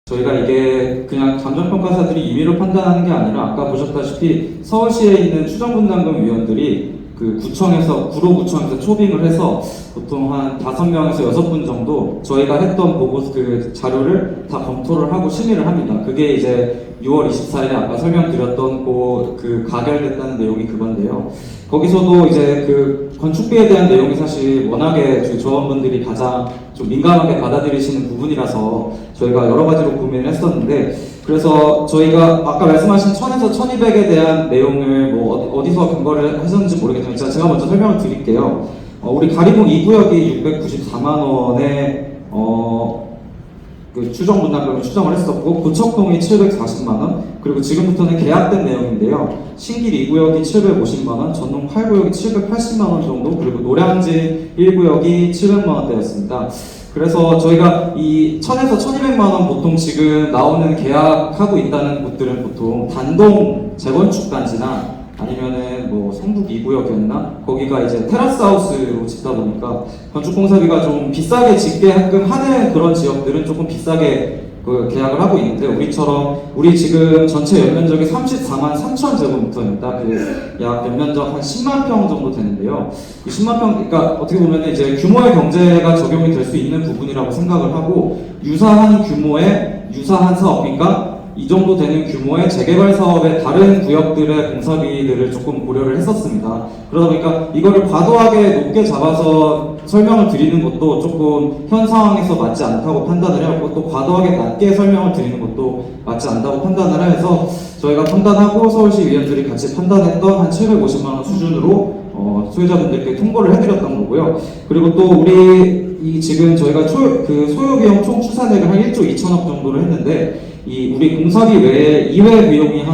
저희가 이게 그냥 감정평가사들이 임의로 판단하는 게 아니라 아까 보셨다시피 서울시에 있는 추정분담금 위원들이 그 구청에서 구로구청에서 초빙을 해서 보통 한 5명에서 6분 정도 저희가 했던 보고 그 자료를 다 검토를 하고 심의를 합니다. 그게 이제 6월 24일에 아까 설명드렸던 그 가결됐다는 내용이 그건데요. 거기서도 이제 그 건축비에 대한 내용이 사실 워낙에 저희 조합원분들이 가장 좀 민감하게 받아들이시는 부분이라서 저희가 여러 가지로 고민을 했었는데, 그래서 저희가 아까 말씀하신 1000에서 1200에 대한 내용을 뭐 어디서 근거를 하셨는지 모르겠지만 제가 먼저 설명을 드릴게요. 우리 가리봉 2구역이 694만 원에 그 추정 분담금을 추정을 했었고, 고척동이 740만 원, 그리고 지금부터는 계약된 내용인데요. 신길 2구역이 750만 원, 전동 8구역이 780만 원 정도, 그리고 노량진 1구역이 700만 원대였습니다. 그래서 저희가 이 1000에서 1200만 원 보통 지금 나오는 계약하고 있다는 곳들은 보통 단동 재건축 단지나 아니면은 뭐 성북 2구역이었나? 거기가 이제 테라스 하우스로 짓다 보니까 건축공사비가 좀 비싸게 짓게끔 하는 그런 지역들은 조금 비싸게 그 계약을 하고 있는데, 우리 지금 전체 연면적이 34만 3천 제곱미터입니다. 그 약 연면적 한 10만 평 정도 되는데요. 이 10만 평, 그러니까 어떻게 보면 이제 규모의 경제가 적용이 될 수 있는 부분이라고 생각을 하고, 유사한 규모의 유사한 사업, 그러니까 이 정도 되는 규모의 재개발 사업의 다른 구역들의 공사비들을 조금 고려를 했었습니다. 그러다 보니까 이거를 과도하게 높게 잡아서 설명을 드리는 것도 조금 현 상황에서 맞지 않다고 판단을 해왔고, 또 과도하게 낮게 설명을 드리는 것도 맞지 않다고 판단을 해서 저희가 판단하고 서울시 위원들이 같이 판단했던 한 750만 원 수준으로 소유자분들께 통보를 해드렸던 거고요. 그리고 또 우리 지금 저희가 그 소요비용 총 추산액을 한 1조 2천억 정도를 했는데, 우리 공사비 외에 이외 비용이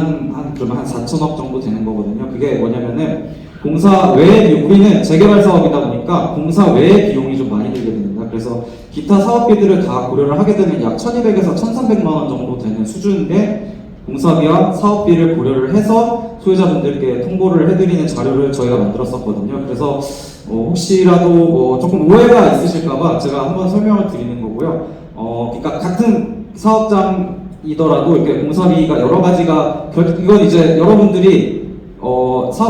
그러면 한 4천억 정도 되는 거거든요. 그게 뭐냐면은 공사 외의 비용, 우리는 재개발 사업이다 보니까 공사 외의 비용이 좀 많이 들게 됩니다. 그래서 기타 사업비들을 다 고려를 하게 되면 약 1200에서 1300만 원 정도 되는 수준의 공사비와 사업비를 고려를 해서 소유자분들께 통보를 해드리는 자료를 저희가 만들었었거든요. 그래서 혹시라도 조금 오해가 있으실까봐 제가 한번 설명을 드리는 거고요. 그러니까 같은 사업장이더라도 이렇게 공사비가 여러 가지가 이건 이제 여러분들이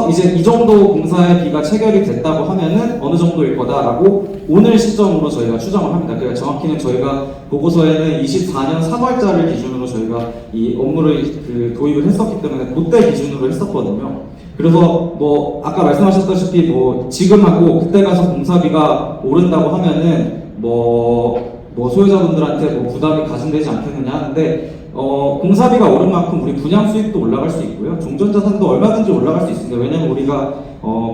이제 이 정도 공사의 비가 체결이 됐다고 하면은 어느 정도일 거다라고 오늘 시점으로 저희가 추정을 합니다. 그러니까 정확히는 저희가 보고서에는 24년 3월자를 기준으로 저희가 이 업무를 도입을 했었기 때문에 그때 기준으로 했었거든요. 그래서 뭐 아까 말씀하셨다시피 뭐 지금하고 그때 가서 공사비가 오른다고 하면은 뭐 소유자분들한테 뭐 부담이 가중되지 않겠느냐 하는데, 공사비가 오른 만큼 우리 분양 수익도 올라갈 수 있고요. 종전자산도 얼마든지 올라갈 수 있습니다. 왜냐면 우리가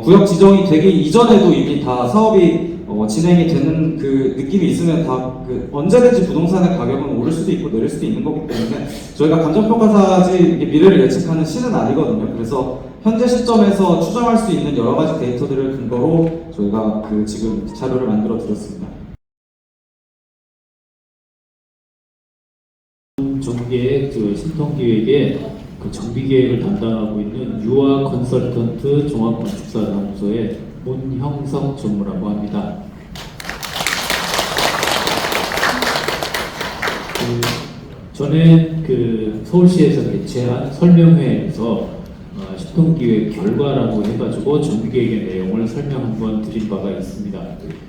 구역 지정이 되기 이전에도 이미 다 사업이 진행이 되는 그 느낌이 있으면 다 언제든지 부동산의 가격은 오를 수도 있고 내릴 수도 있는 거기 때문에 저희가 감정평가사지 미래를 예측하는 실은 아니거든요. 그래서 현재 시점에서 추정할 수 있는 여러 가지 데이터들을 근거로 저희가 지금 자료를 만들어 드렸습니다. 정계획 신통기획의 정비계획을 담당하고 있는 유아 컨설턴트 종합건축사사무소의 문형석 전무라고 합니다. 전에 서울시에서 개최한 설명회에서 신통기획 결과라고 해가지고 정비계획의 내용을 설명 한번 드린 바가 있습니다.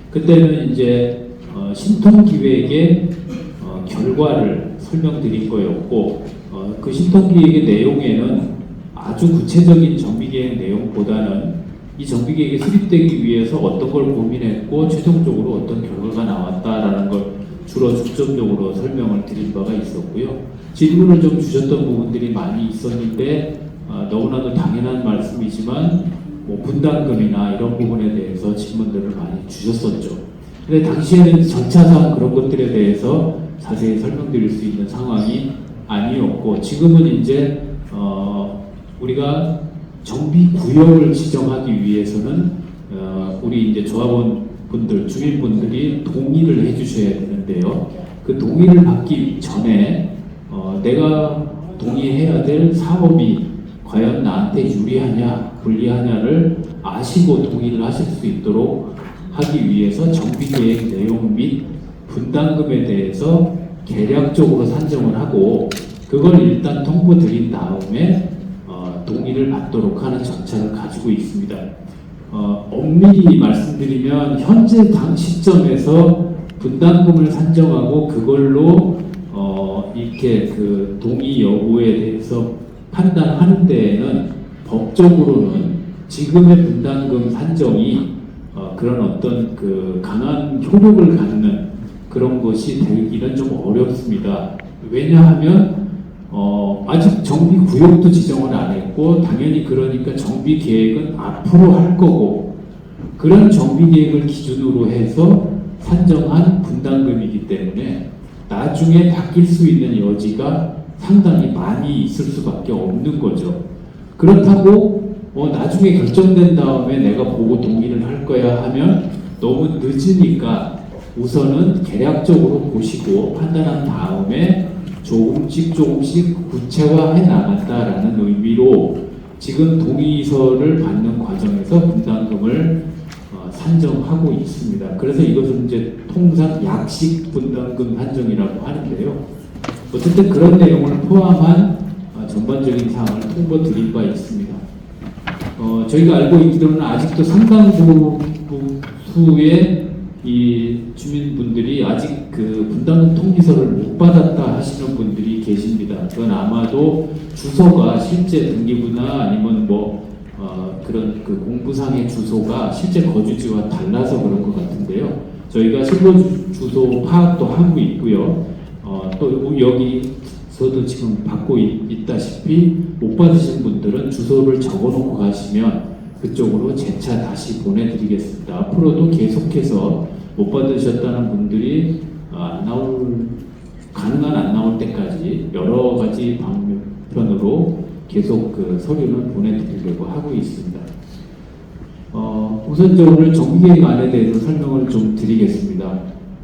그때는 이제 신통기획의 결과를 설명드린 거였고, 그 신통기획의 내용에는 아주 구체적인 정비계획 내용보다는 이 정비계획이 수립되기 위해서 어떤 걸 고민했고 최종적으로 어떤 결과가 나왔다라는 걸 주로 중점적으로 설명을 드린 바가 있었고요. 질문을 좀 주셨던 부분들이 많이 있었는데 너무나도 당연한 말씀이지만 뭐 분담금이나 이런 부분에 대해서 질문들을 많이 주셨었죠. 근데 당시에는 절차상 그런 것들에 대해서 자세히 설명드릴 수 있는 상황이 아니었고, 지금은 이제 우리가 정비 구역을 지정하기 위해서는 우리 이제 조합원 분들, 주민분들이 동의를 해주셔야 되는데요. 그 동의를 받기 전에 내가 동의해야 될 사업이 과연 나한테 유리하냐, 불리하냐를 아시고 동의를 하실 수 있도록 하기 위해서 정비계획 내용 및 분담금에 대해서 계략적으로 산정을 하고 그걸 일단 통보 드린 다음에 동의를 받도록 하는 절차를 가지고 있습니다. 엄밀히 말씀드리면 현재 당 시점에서 분담금을 산정하고 그걸로 이렇게 그 동의 여부에 대해서 판단하는 데에는 법적으로는 지금의 분담금 산정이 그런 어떤 그 강한 효력을 갖는 그런 것이 되기는 좀 어렵습니다. 왜냐하면 아직 정비 구역도 지정을 안 했고 당연히 그러니까 정비 계획은 앞으로 할 거고 그런 정비 계획을 기준으로 해서 산정한 분담금이기 때문에 나중에 바뀔 수 있는 여지가 상당히 많이 있을 수밖에 없는 거죠. 그렇다고 나중에 결정된 다음에 내가 보고 동의를 할 거야 하면 너무 늦으니까 우선은 계략적으로 보시고 판단한 다음에 조금씩 구체화해 나간다라는 의미로 지금 동의서를 받는 과정에서 분담금을 산정하고 있습니다. 그래서 이것은 이제 통상 약식 분담금 산정이라고 하는데요. 어쨌든 그런 내용을 포함한 전반적인 사항을 통보 드릴 바 있습니다. 저희가 알고 있기로는 아직도 상당수의 이 주민분들이 아직 그 분담금 통지서를 못 받았다 하시는 분들이 계십니다. 그건 아마도 주소가 실제 등기부나 아니면 그런 그 공부상의 주소가 실제 거주지와 달라서 그런 것 같은데요. 저희가 실로 주소 파악도 하고 있고요. 또 여기서도 지금 받고 있다시피 못 받으신 분들은 주소를 적어놓고 가시면 그쪽으로 재차 다시 보내드리겠습니다. 앞으로도 계속해서 못 받으셨다는 분들이 가능한 안 나올 때까지 여러 가지 방편으로 계속 그 서류는 보내드리려고 하고 있습니다. 우선 오늘 정비계획안에 대해서 설명을 좀 드리겠습니다.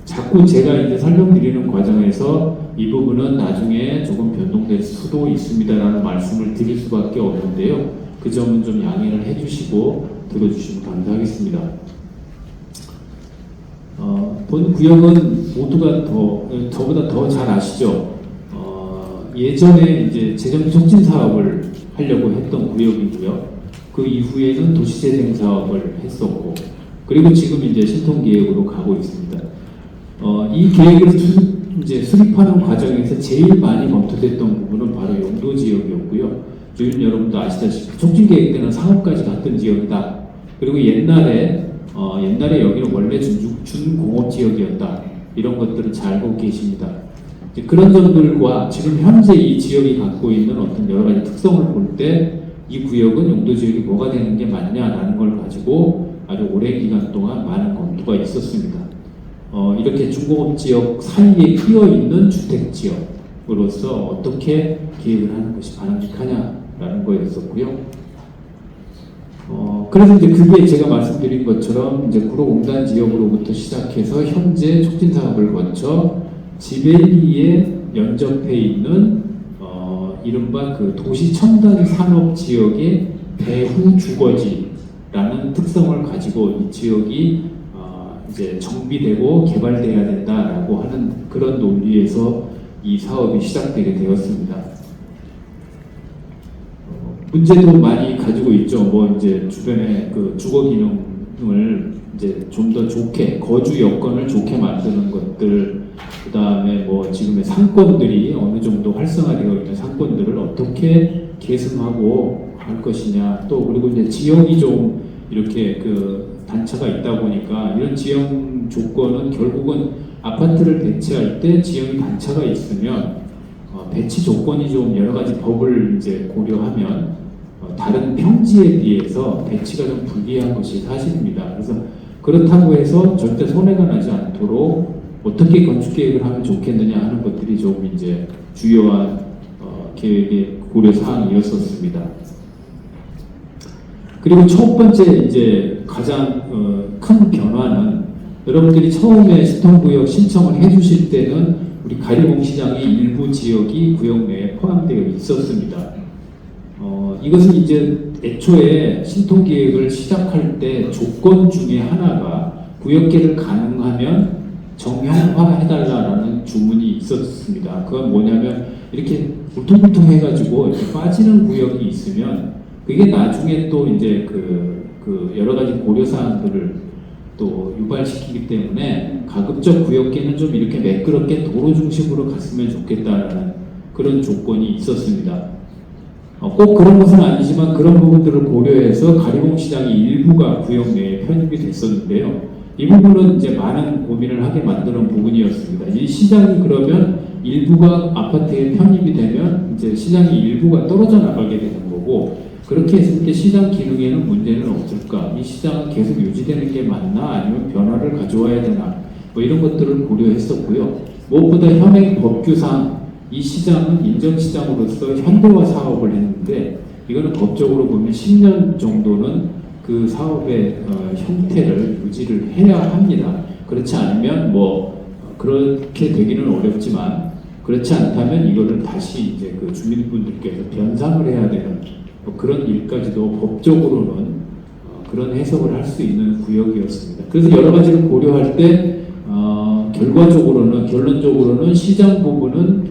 자꾸 제가 이제 설명드리는 과정에서 이 부분은 나중에 조금 변동될 수도 있습니다라는 말씀을 드릴 수밖에 없는데요. 그 점은 좀 양해를 해주시고 들어주시면 감사하겠습니다. 본 구역은 모두가 저보다 더 잘 아시죠? 예전에 이제 재정 촉진 사업을 하려고 했던 구역이고요. 그 이후에는 도시재생 사업을 했었고, 그리고 지금 이제 신통계획으로 가고 있습니다. 이 계획을 이제 수립하는 과정에서 제일 많이 검토됐던 부분은 바로 용도 지역이었고요. 주민 여러분도 아시다시피 촉진계획 때는 상업까지 갔던 지역이다. 그리고 옛날에 여기는 원래 준공업 지역이었다. 이런 것들을 잘 알고 계십니다. 그런 점들과 지금 현재 이 지역이 갖고 있는 어떤 여러 가지 특성을 볼 때 이 구역은 용도 지역이 뭐가 되는 게 맞냐라는 걸 가지고 아주 오랜 기간 동안 많은 검토가 있었습니다. 이렇게 중공업 지역 사이에 끼어 있는 주택 지역으로서 어떻게 계획을 하는 것이 바람직하냐라는 거였었고요. 그래서 이제 그게 제가 말씀드린 것처럼 이제 구로공단 지역으로부터 시작해서 현재 촉진 사업을 거쳐 지벨리에 연접해 있는 이른바 그 도시 첨단 산업 지역의 배후 주거지라는 특성을 가지고 이 지역이 이제 정비되고 개발돼야 된다라고 하는 그런 논리에서 이 사업이 시작되게 되었습니다. 문제도 많이 가지고 있죠. 이제 주변에 그 주거 기능을 이제 좀 더 좋게 거주 여건을 좋게 만드는 것들, 그 다음에 지금의 상권들이 어느 정도 활성화되어 있는 상권들을 어떻게 계승하고 할 것이냐, 또 그리고 이제 지형이 좀 이렇게 그 단차가 있다 보니까 이런 지형 조건은 결국은 아파트를 배치할 때 지형이 단차가 있으면 배치 조건이 좀 여러 가지 법을 이제 고려하면 다른 평지에 비해서 배치가 좀 불리한 것이 사실입니다. 그래서 그렇다고 해서 절대 손해가 나지 않도록 어떻게 건축 계획을 하면 좋겠느냐 하는 것들이 좀 이제 주요한 계획의 고려 사항이었었습니다. 그리고 첫 번째 이제 가장 큰 변화는 여러분들이 처음에 신통구역 신청을 해주실 때는 우리 가리봉시장의 일부 지역이 구역 내에 포함되어 있었습니다. 이것은 이제 애초에 신통계획을 시작할 때 조건 중에 하나가 구역계를 가능하면 정형화해달라는 주문이 있었습니다. 그건 뭐냐면 이렇게 울퉁불퉁해가지고 이렇게 빠지는 구역이 있으면 그게 나중에 또 이제 그 여러 가지 고려 사항들을 또 유발시키기 때문에 가급적 구역계는 좀 이렇게 매끄럽게 도로 중심으로 갔으면 좋겠다라는 그런 조건이 있었습니다. 꼭 그런 것은 아니지만 그런 부분들을 고려해서 가리봉 시장이 일부가 구역 내에 편입이 됐었는데요. 이 부분은 이제 많은 고민을 하게 만드는 부분이었습니다. 이 시장이 그러면 일부가 아파트에 편입이 되면 이제 시장이 일부가 떨어져 나가게 되는 거고, 그렇게 했을 때 시장 기능에는 문제는 없을까? 이 시장은 계속 유지되는 게 맞나? 아니면 변화를 가져와야 되나? 뭐 이런 것들을 고려했었고요. 무엇보다 현행 법규상 이 시장은 인정시장으로서 현대화 사업을 했는데, 이거는 법적으로 보면 10년 정도는 그 사업의 형태를 유지를 해야 합니다. 그렇지 않으면 뭐 그렇게 되기는 어렵지만, 그렇지 않다면 이거를 다시 이제 그 주민분들께서 변상을 해야 되는 뭐 그런 일까지도 법적으로는 그런 해석을 할 수 있는 구역이었습니다. 그래서 여러 가지를 고려할 때 결론적으로는 시장 부분은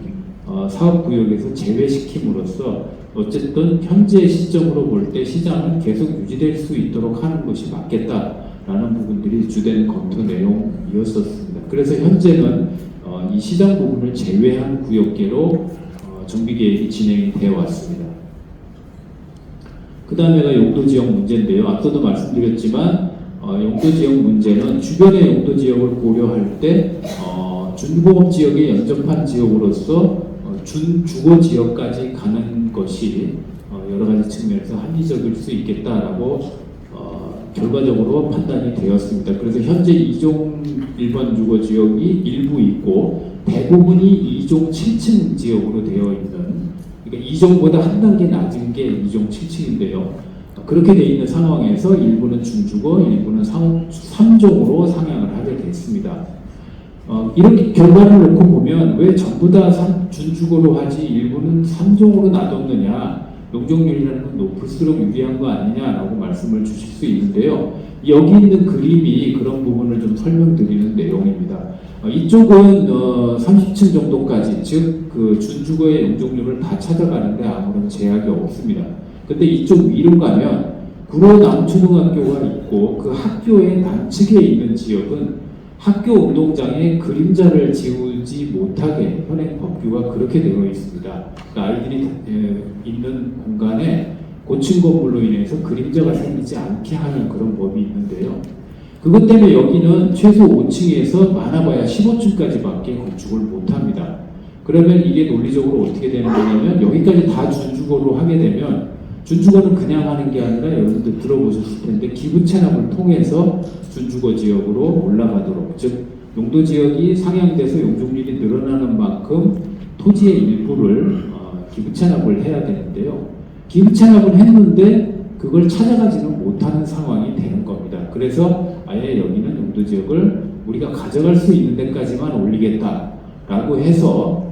사업구역에서 제외시킴으로써 어쨌든 현재 시점으로 볼 때 시장은 계속 유지될 수 있도록 하는 것이 맞겠다라는 부분들이 주된 검토 내용이었었습니다. 그래서 현재는 이 시장 부분을 제외한 구역계로 정비계획이 진행이 되어 왔습니다. 그 다음에가 용도지역 문제인데요. 앞서도 말씀드렸지만 용도지역 문제는 주변의 용도지역을 고려할 때 준공업 지역에 연접한 지역으로서 준주거 지역까지 가는 것이 여러 가지 측면에서 합리적일 수 있겠다라고 결과적으로 판단이 되었습니다. 그래서 현재 2종 1번 주거 지역이 일부 있고 대부분이 2종 7층 지역으로 되어 있는, 그러니까 2종보다 한 단계 낮은 게 2종 7층인데요. 그렇게 되어 있는 상황에서 일부는 준주거, 일부는 3종으로 상향을 하게 됐습니다. 이렇게 결과를 놓고 보면 왜 전부 다 준주거로 하지 일부는 3종으로 놔뒀느냐, 용적률이라는 건 높을수록 유리한 거 아니냐라고 말씀을 주실 수 있는데요. 여기 있는 그림이 그런 부분을 좀 설명드리는 내용입니다. 이쪽은 30층 정도까지, 즉 그 준주거의 용적률을 다 찾아가는데 아무런 제약이 없습니다. 근데 이쪽 위로 가면 구로 남초등학교가 있고 그 학교의 남측에 있는 지역은 학교 운동장에 그림자를 지우지 못하게 현행 법규가 그렇게 되어 있습니다. 그러니까 아이들이 있는 공간에 고층 건물로 인해서 그림자가 생기지 않게 하는 그런 법이 있는데요. 그것 때문에 여기는 최소 5층에서 많아봐야 15층까지밖에 건축을 못합니다. 그러면 이게 논리적으로 어떻게 되는 거냐면 여기까지 다 준주거로 하게 되면, 준주거는 그냥 하는 게 아니라 여러분들 들어보셨을 텐데 기부 체납을 통해서 준주거 지역으로 올라가도록, 즉 용도 지역이 상향돼서 용적률이 늘어나는 만큼 토지의 일부를 기부 체납을 해야 되는데요. 기부 체납을 했는데 그걸 찾아가지는 못하는 상황이 되는 겁니다. 그래서 아예 여기는 용도 지역을 우리가 가져갈 수 있는 데까지만 올리겠다라고 해서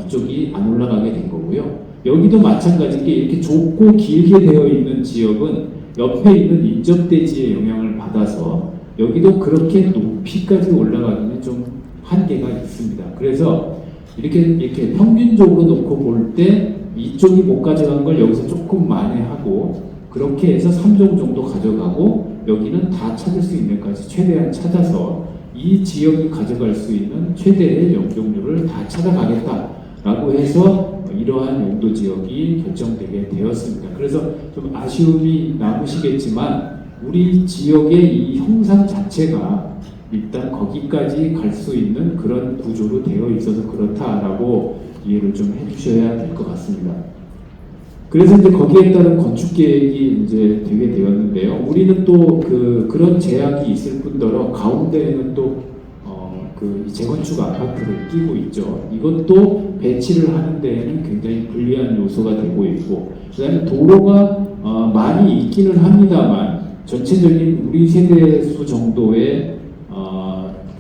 이쪽이 안 올라가게 된 거고요. 여기도 마찬가지게 이렇게 좁고 길게 되어 있는 지역은 옆에 있는 인접대지의 영향을 받아서 여기도 그렇게 높이까지 올라가기는 좀 한계가 있습니다. 그래서 이렇게 평균적으로 놓고 볼 때 이쪽이 못 가져간 걸 여기서 조금 만회하고 그렇게 해서 3종 정도 가져가고 여기는 다 찾을 수 있는 데까지 최대한 찾아서 이 지역이 가져갈 수 있는 최대의 용적률을 다 찾아가겠다라고 해서 이러한 용도 지역이 결정되게 되었습니다. 그래서 좀 아쉬움이 남으시겠지만 우리 지역의 이 형상 자체가 일단 거기까지 갈 수 있는 그런 구조로 되어 있어서 그렇다라고 이해를 좀 해주셔야 될 것 같습니다. 그래서 이제 거기에 따른 건축 계획이 이제 되게 되었는데요. 우리는 또 그런 제약이 있을 뿐더러 가운데에는 또 재건축 아파트를 끼고 있죠. 이것도 배치를 하는 데에는 굉장히 불리한 요소가 되고 있고, 그다음에 도로가 많이 있기는 합니다만 전체적인 우리 세대수 정도의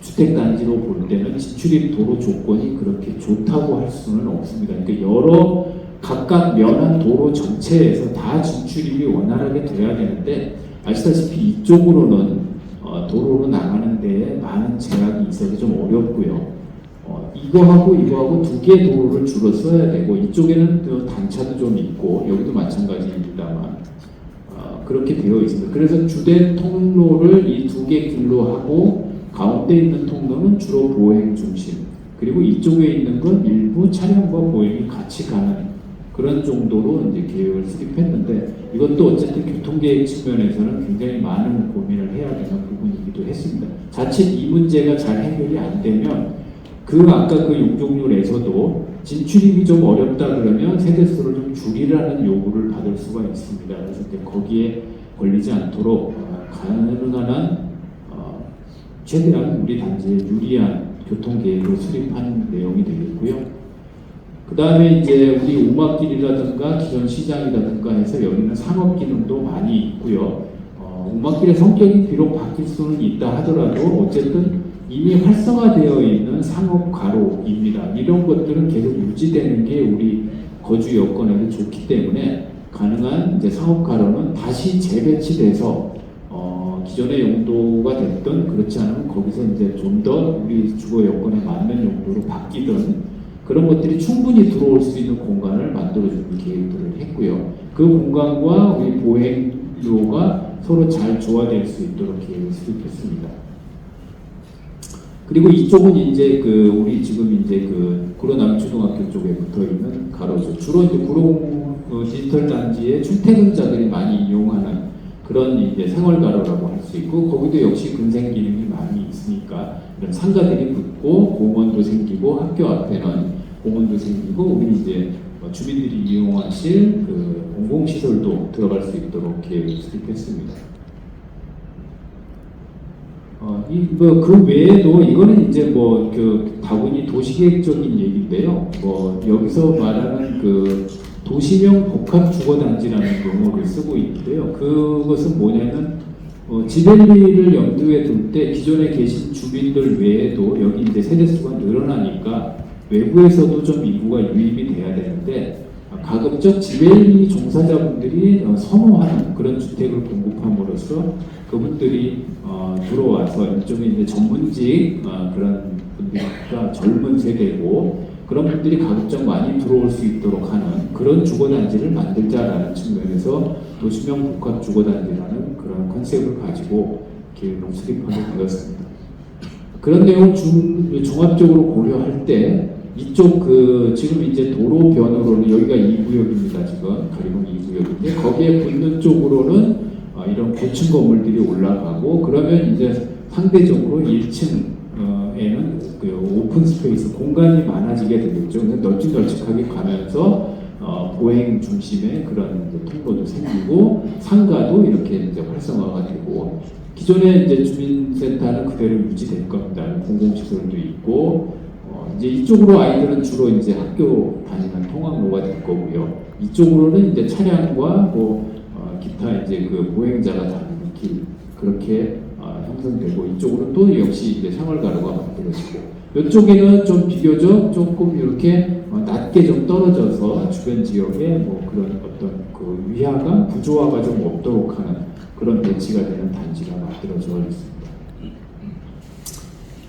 주택단지로 볼 때는 지출입 도로 조건이 그렇게 좋다고 할 수는 없습니다. 그러니까 각각 면한 도로 전체에서 다 진출입이 원활하게 돼야 되는데 아시다시피 이쪽으로는 도로로 나가는 데에 많은 제약이 있어서 좀 어렵고요. 이거하고 두 개 도로를 주로 써야 되고 이쪽에는 또 단차도 좀 있고 여기도 마찬가지입니다만 그렇게 되어 있습니다. 그래서 주된 통로를 이 두 개 길로 하고 가운데 있는 통로는 주로 보행 중심 그리고 이쪽에 있는 건 일부 차량과 보행이 같이 가는 그런 정도로 이제 계획을 수립했는데 이것도 어쨌든 교통계획 측면에서는 굉장히 많은 고민을 해야 되는 부분이기도 했습니다. 자칫 이 문제가 잘 해결이 안 되면 아까 그 용적률에서도 진출입이 좀 어렵다 그러면 세대수를 좀 줄이라는 요구를 받을 수가 있습니다. 그래서 이제 거기에 걸리지 않도록 가능한 한 최대한 우리 단지에 유리한 교통계획을 수립한 내용이 되겠고요. 그 다음에 이제 우리 오막길이라든가 기존 시장이라든가 해서 여기는 상업 기능도 많이 있고요. 오막길의 성격이 비록 바뀔 수는 있다 하더라도 어쨌든 이미 활성화되어 있는 상업 가로입니다. 이런 것들은 계속 유지되는 게 우리 거주 여건에는 좋기 때문에 가능한 이제 상업 가로는 다시 재배치돼서 기존의 용도가 됐든 그렇지 않으면 거기서 이제 좀 더 우리 주거 여건에 맞는 용도로 바뀌든 그런 것들이 충분히 들어올 수 있는 공간을 만들어주는 계획들을 했고요. 그 공간과 우리 보행로가 서로 잘 조화될 수 있도록 계획을 수립했습니다. 그리고 이쪽은 이제 우리 지금 이제 구로남초등학교 쪽에 붙어 있는 가로죠. 주로 이제 구로 디지털 단지의 출퇴근자들이 많이 이용하는 그런 이제 생활가로라고 할 수 있고 거기도 역시 근생 기능이 많이 있으니까 이런 상가들이 붙고 공원도 생기고 학교 앞에는 공원도 생기고 우리 이제 주민들이 이용하실 공공시설도 들어갈 수 있도록 계획을 수립했습니다. 그 외에도 이거는 이제 다분히 도시계획적인 얘기인데요. 여기서 말하는 도시명 복합주거단지라는 용어를 쓰고 있는데요. 그것은 뭐냐면 지벨리를 염두에 둘 때 기존에 계신 주민들 외에도 여기 이제 세대수가 늘어나니까 외부에서도 좀 인구가 유입이 돼야 되는데 가급적 지벨리 종사자분들이 선호하는 그런 주택을 공급함으로써 그분들이 들어와서 이쪽에 이제 전문직 그런 분들과 젊은 세대고 그런 분들이 가급적 많이 들어올 수 있도록 하는 그런 주거단지를 만들자라는 측면에서 도시명 복합주거단지라는 그런 컨셉을 가지고 계획을 수립하게 되었습니다. 그런 내용을 종합적으로 고려할 때 이쪽 지금 이제 도로 변으로는 여기가 2구역입니다. 지금 가리봉 2구역인데 거기에 붙는 쪽으로는 이런 고층 건물들이 올라가고 그러면 이제 상대적으로 1층에는 오픈 스페이스 공간이 많아지게 되겠죠. 널찍널찍하게 가면서 보행 중심의 그런 통로도 생기고 상가도 이렇게 이제 활성화가 되고 기존의 이제 주민센터는 그대로 유지될 겁니다. 공공시설도 있고 이제 이쪽으로 아이들은 주로 이제 학교 다니는 통학로가 될 거고요. 이쪽으로는 이제 차량과 기타 이제 보행자가 다니는 길 그렇게 형성되고 이쪽으로 또 역시 이제 생활가로가 만들어지고 이쪽에는 좀 비교적 조금 이렇게 낮게 좀 떨어져서 주변 지역에 그런 어떤 위화가 부조화가 좀 없도록 하는 그런 배치가 되는 단지가 만들어져 있습니다.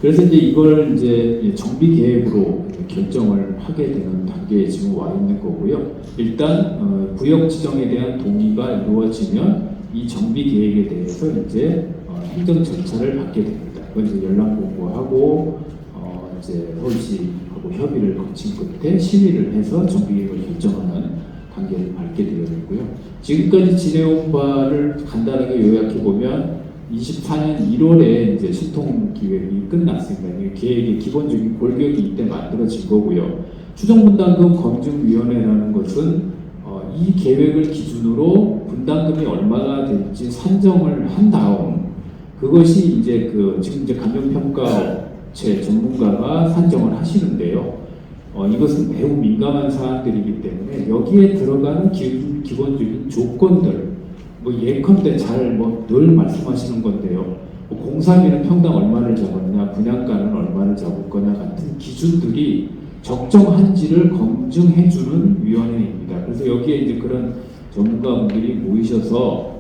그래서 이제 이걸 이제 정비 계획으로 결정을 하게 되는 단계에 지금 와 있는 거고요. 일단 구역 지정에 대한 동의가 이루어지면 이 정비 계획에 대해서 이제 행정 절차를 받게 됩니다. 그건 이제 연락 공고하고 이제 서울시하고 협의를 거친 끝에 심의를 해서 정비 계획을 결정하는 단계를 밟게 되어 있고요. 지금까지 지내온 바를 간단하게 요약해 보면 24년 1월에 이제 신통 기획이 끝났습니다. 계획의 기본적인 골격이 이때 만들어진 거고요. 추정분담금 검증위원회라는 것은 이 계획을 기준으로 분담금이 얼마가 될지 산정을 한 다음 그것이 이제 지금 이제 감정평가업체 전문가가 산정을 하시는데요. 이것은 매우 민감한 사안들이기 때문에 여기에 들어가는 기본적인 조건들 예컨대 늘 말씀하시는 건데요. 공사비는 평당 얼마를 잡았냐, 분양가는 얼마를 잡을 거냐 같은 기준들이 적정한지를 검증해주는 위원회입니다. 그래서 여기에 이제 그런 전문가분들이 모이셔서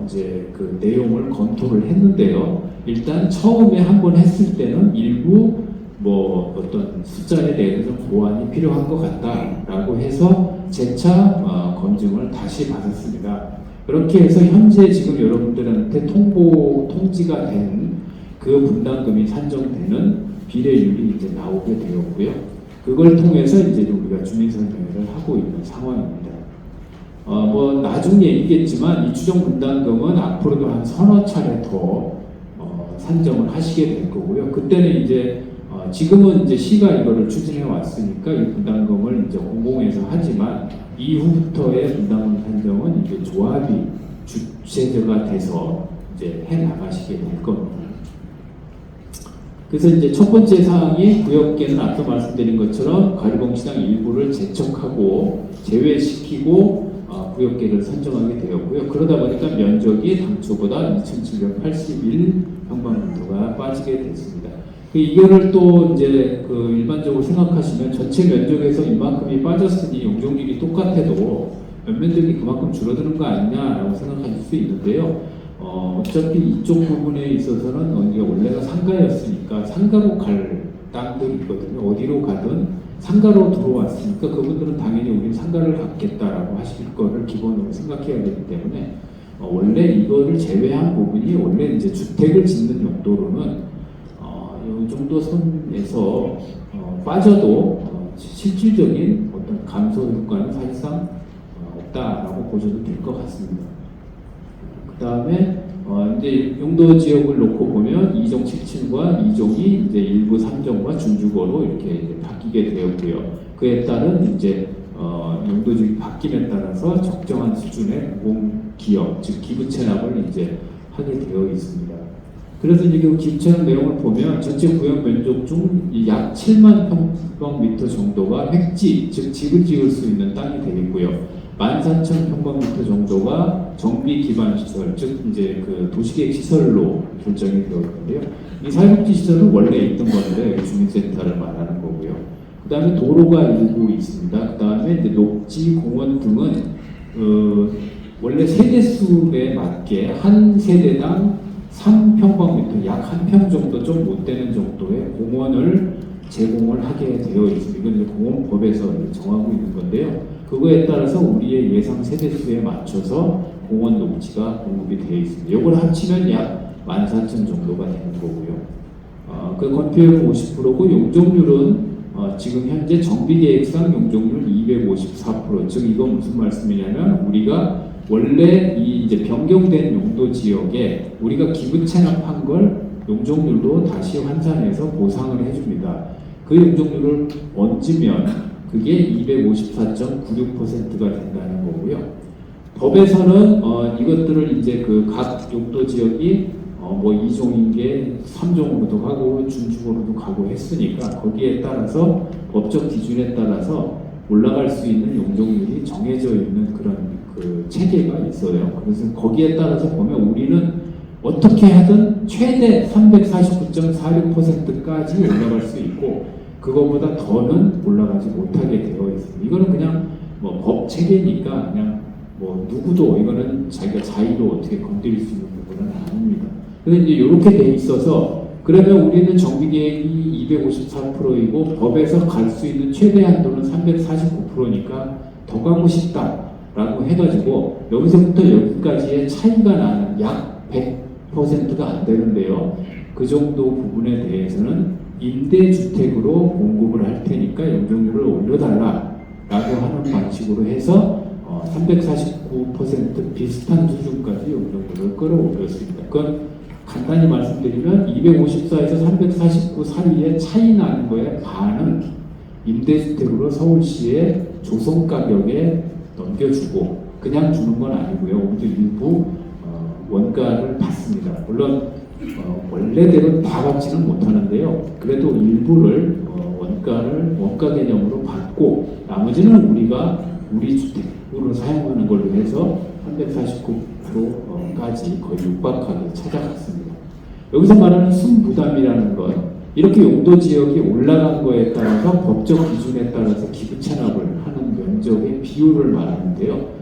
이제 내용을 검토를 했는데요. 일단 처음에 한번 했을 때는 일부 뭐 어떤 숫자에 대해서 좀 보완이 필요한 것 같다라고 해서 재차 검증을 다시 받았습니다. 그렇게 해서 현재 지금 여러분들한테 통지가 된 그 분담금이 산정되는 비례율이 이제 나오게 되었고요. 그걸 통해서 이제 우리가 주민설명회를 하고 있는 상황입니다. 뭐 나중 얘기겠지만 이 추정 분담금은 앞으로도 한 서너 차례 더 산정을 하시게 될 거고요. 그때는 이제 지금은 이제 시가 이거를 추진해 왔으니까 이 분담금을 이제 공공에서 하지만 이후부터의 분담금 산정은 이제 조합이 주체자가 돼서 이제 해 나가시게 될 겁니다. 그래서 이제 첫 번째 사항이 구역계는 앞서 말씀드린 것처럼 가리봉시장 일부를 제척하고 제외시키고 구역계를 선정하게 되었고요. 그러다 보니까 면적이 당초보다 2,781평방미터가 빠지게 됐습니다. 이거를 또 이제 그 일반적으로 생각하시면 전체 면적에서 이만큼이 빠졌으니 용적률이 똑같아도 면적이 그만큼 줄어드는 거 아니냐라고 생각하실 수 있는데요. 어차피 이쪽 부분에 있어서는 이게 원래가 상가였으니까 상가로 갈 땅들이 있거든요. 어디로 가든 상가로 들어왔으니까 그분들은 당연히 우린 상가를 갖겠다라고 하실 거를 기본으로 생각해야 되기 때문에 원래 이거를 제외한 부분이 원래 이제 주택을 짓는 용도로는 이 정도 선에서 빠져도 실질적인 어떤 감소 효과는 사실상 없다라고 보셔도 될 것 같습니다. 그 다음에 이제 용도 지역을 놓고 보면 2종 7층과 2종이 이제 일부 3종과 준주거로 이렇게 이제 바뀌게 되었고요. 그에 따른 이제 용도 지역이 바뀜에 따라서 적정한 수준의 공공기업, 즉 기부 체납을 이제 하게 되어 있습니다. 그래서 이제 그 기부 체납 내용을 보면 전체 구역 면적 중 약 7만 평방미터 정도가 획지, 즉 집을 지을 수 있는 땅이 되겠고요. 14,000평방미터 정도가 정비 기반 시설, 즉 이제 그 도시계획 시설로 결정이 되었는데요. 이 사회복지 시설은 원래 있던 건데 주민센터를 말하는 거고요. 그 다음에 도로가 일부 있습니다. 그 다음에 이제 녹지, 공원 등은 원래 세대 수에 맞게 한 세대당 3평방미터, 약 한 평 정도 좀 못 되는 정도의 공원을 제공을 하게 되어 있습니다. 이건 이제 공원법에서 정하고 있는 건데요. 그거에 따라서 우리의 예상 세대수에 맞춰서 공원 녹지가 공급이 되어 있습니다. 이걸 합치면 약 14,000 정도가 되는 거고요. 그 건폐율은 50%고 용적률은 지금 현재 정비계획상 용적률 254%. 즉 이건 무슨 말씀이냐면 우리가 원래 이 이제 변경된 용도 지역에 우리가 기부 체납한 걸 용적률로 다시 환산해서 보상을 해줍니다. 그 용적률을 얹으면 그게 254.96%가 된다는 거고요. 법에서는 이것들을 이제 그 각 용도 지역이 뭐 2종인 게 3종으로도 가고 준주거로도 가고 했으니까 거기에 따라서 법적 기준에 따라서 올라갈 수 있는 용적률이 정해져 있는 그런 그 체계가 있어요. 그래서 거기에 따라서 보면 우리는 어떻게 하든 최대 349.46%까지 올라갈 수 있고 그거보다 더는 올라가지 못하게 되어 있습니다. 이거는 그냥 뭐 법 체계니까 그냥 뭐 누구도 이거는 자기가 자의로 어떻게 건드릴 수 있는 부분은 아닙니다. 그래서 이제 이렇게 돼 있어서 그러면 우리는 정비계획이 254%이고 법에서 갈 수 있는 최대 한도는 349%니까 더 가고 싶다라고 해가지고 여기서부터 여기까지의 차이가 나는 약 100%가 안 되는데요. 그 정도 부분에 대해서는 임대주택으로 공급을 할 테니까 용적률을 올려달라라고 하는 방식으로 해서 349% 비슷한 수준까지 용적률을 끌어올렸습니다. 그건 간단히 말씀드리면 254에서 349 사이에 차이 나는 거에 반은 임대주택으로 서울시의 조성 가격에 넘겨주고 그냥 주는 건 아니고요. 우리도 일부 원가를 받습니다. 물론 원래대로 다 받지는 못하는데요. 그래도 일부를 원가 개념으로 받고 나머지는 우리가 우리 주택으로 사용하는 걸로 해서 349%까지 거의 육박하게 찾아갔습니다. 여기서 말하는 순부담이라는 건 이렇게 용도 지역이 올라간 거에 따라서 법적 기준에 따라서 기부 체납을 하는 면적의 비율을 말하는데요.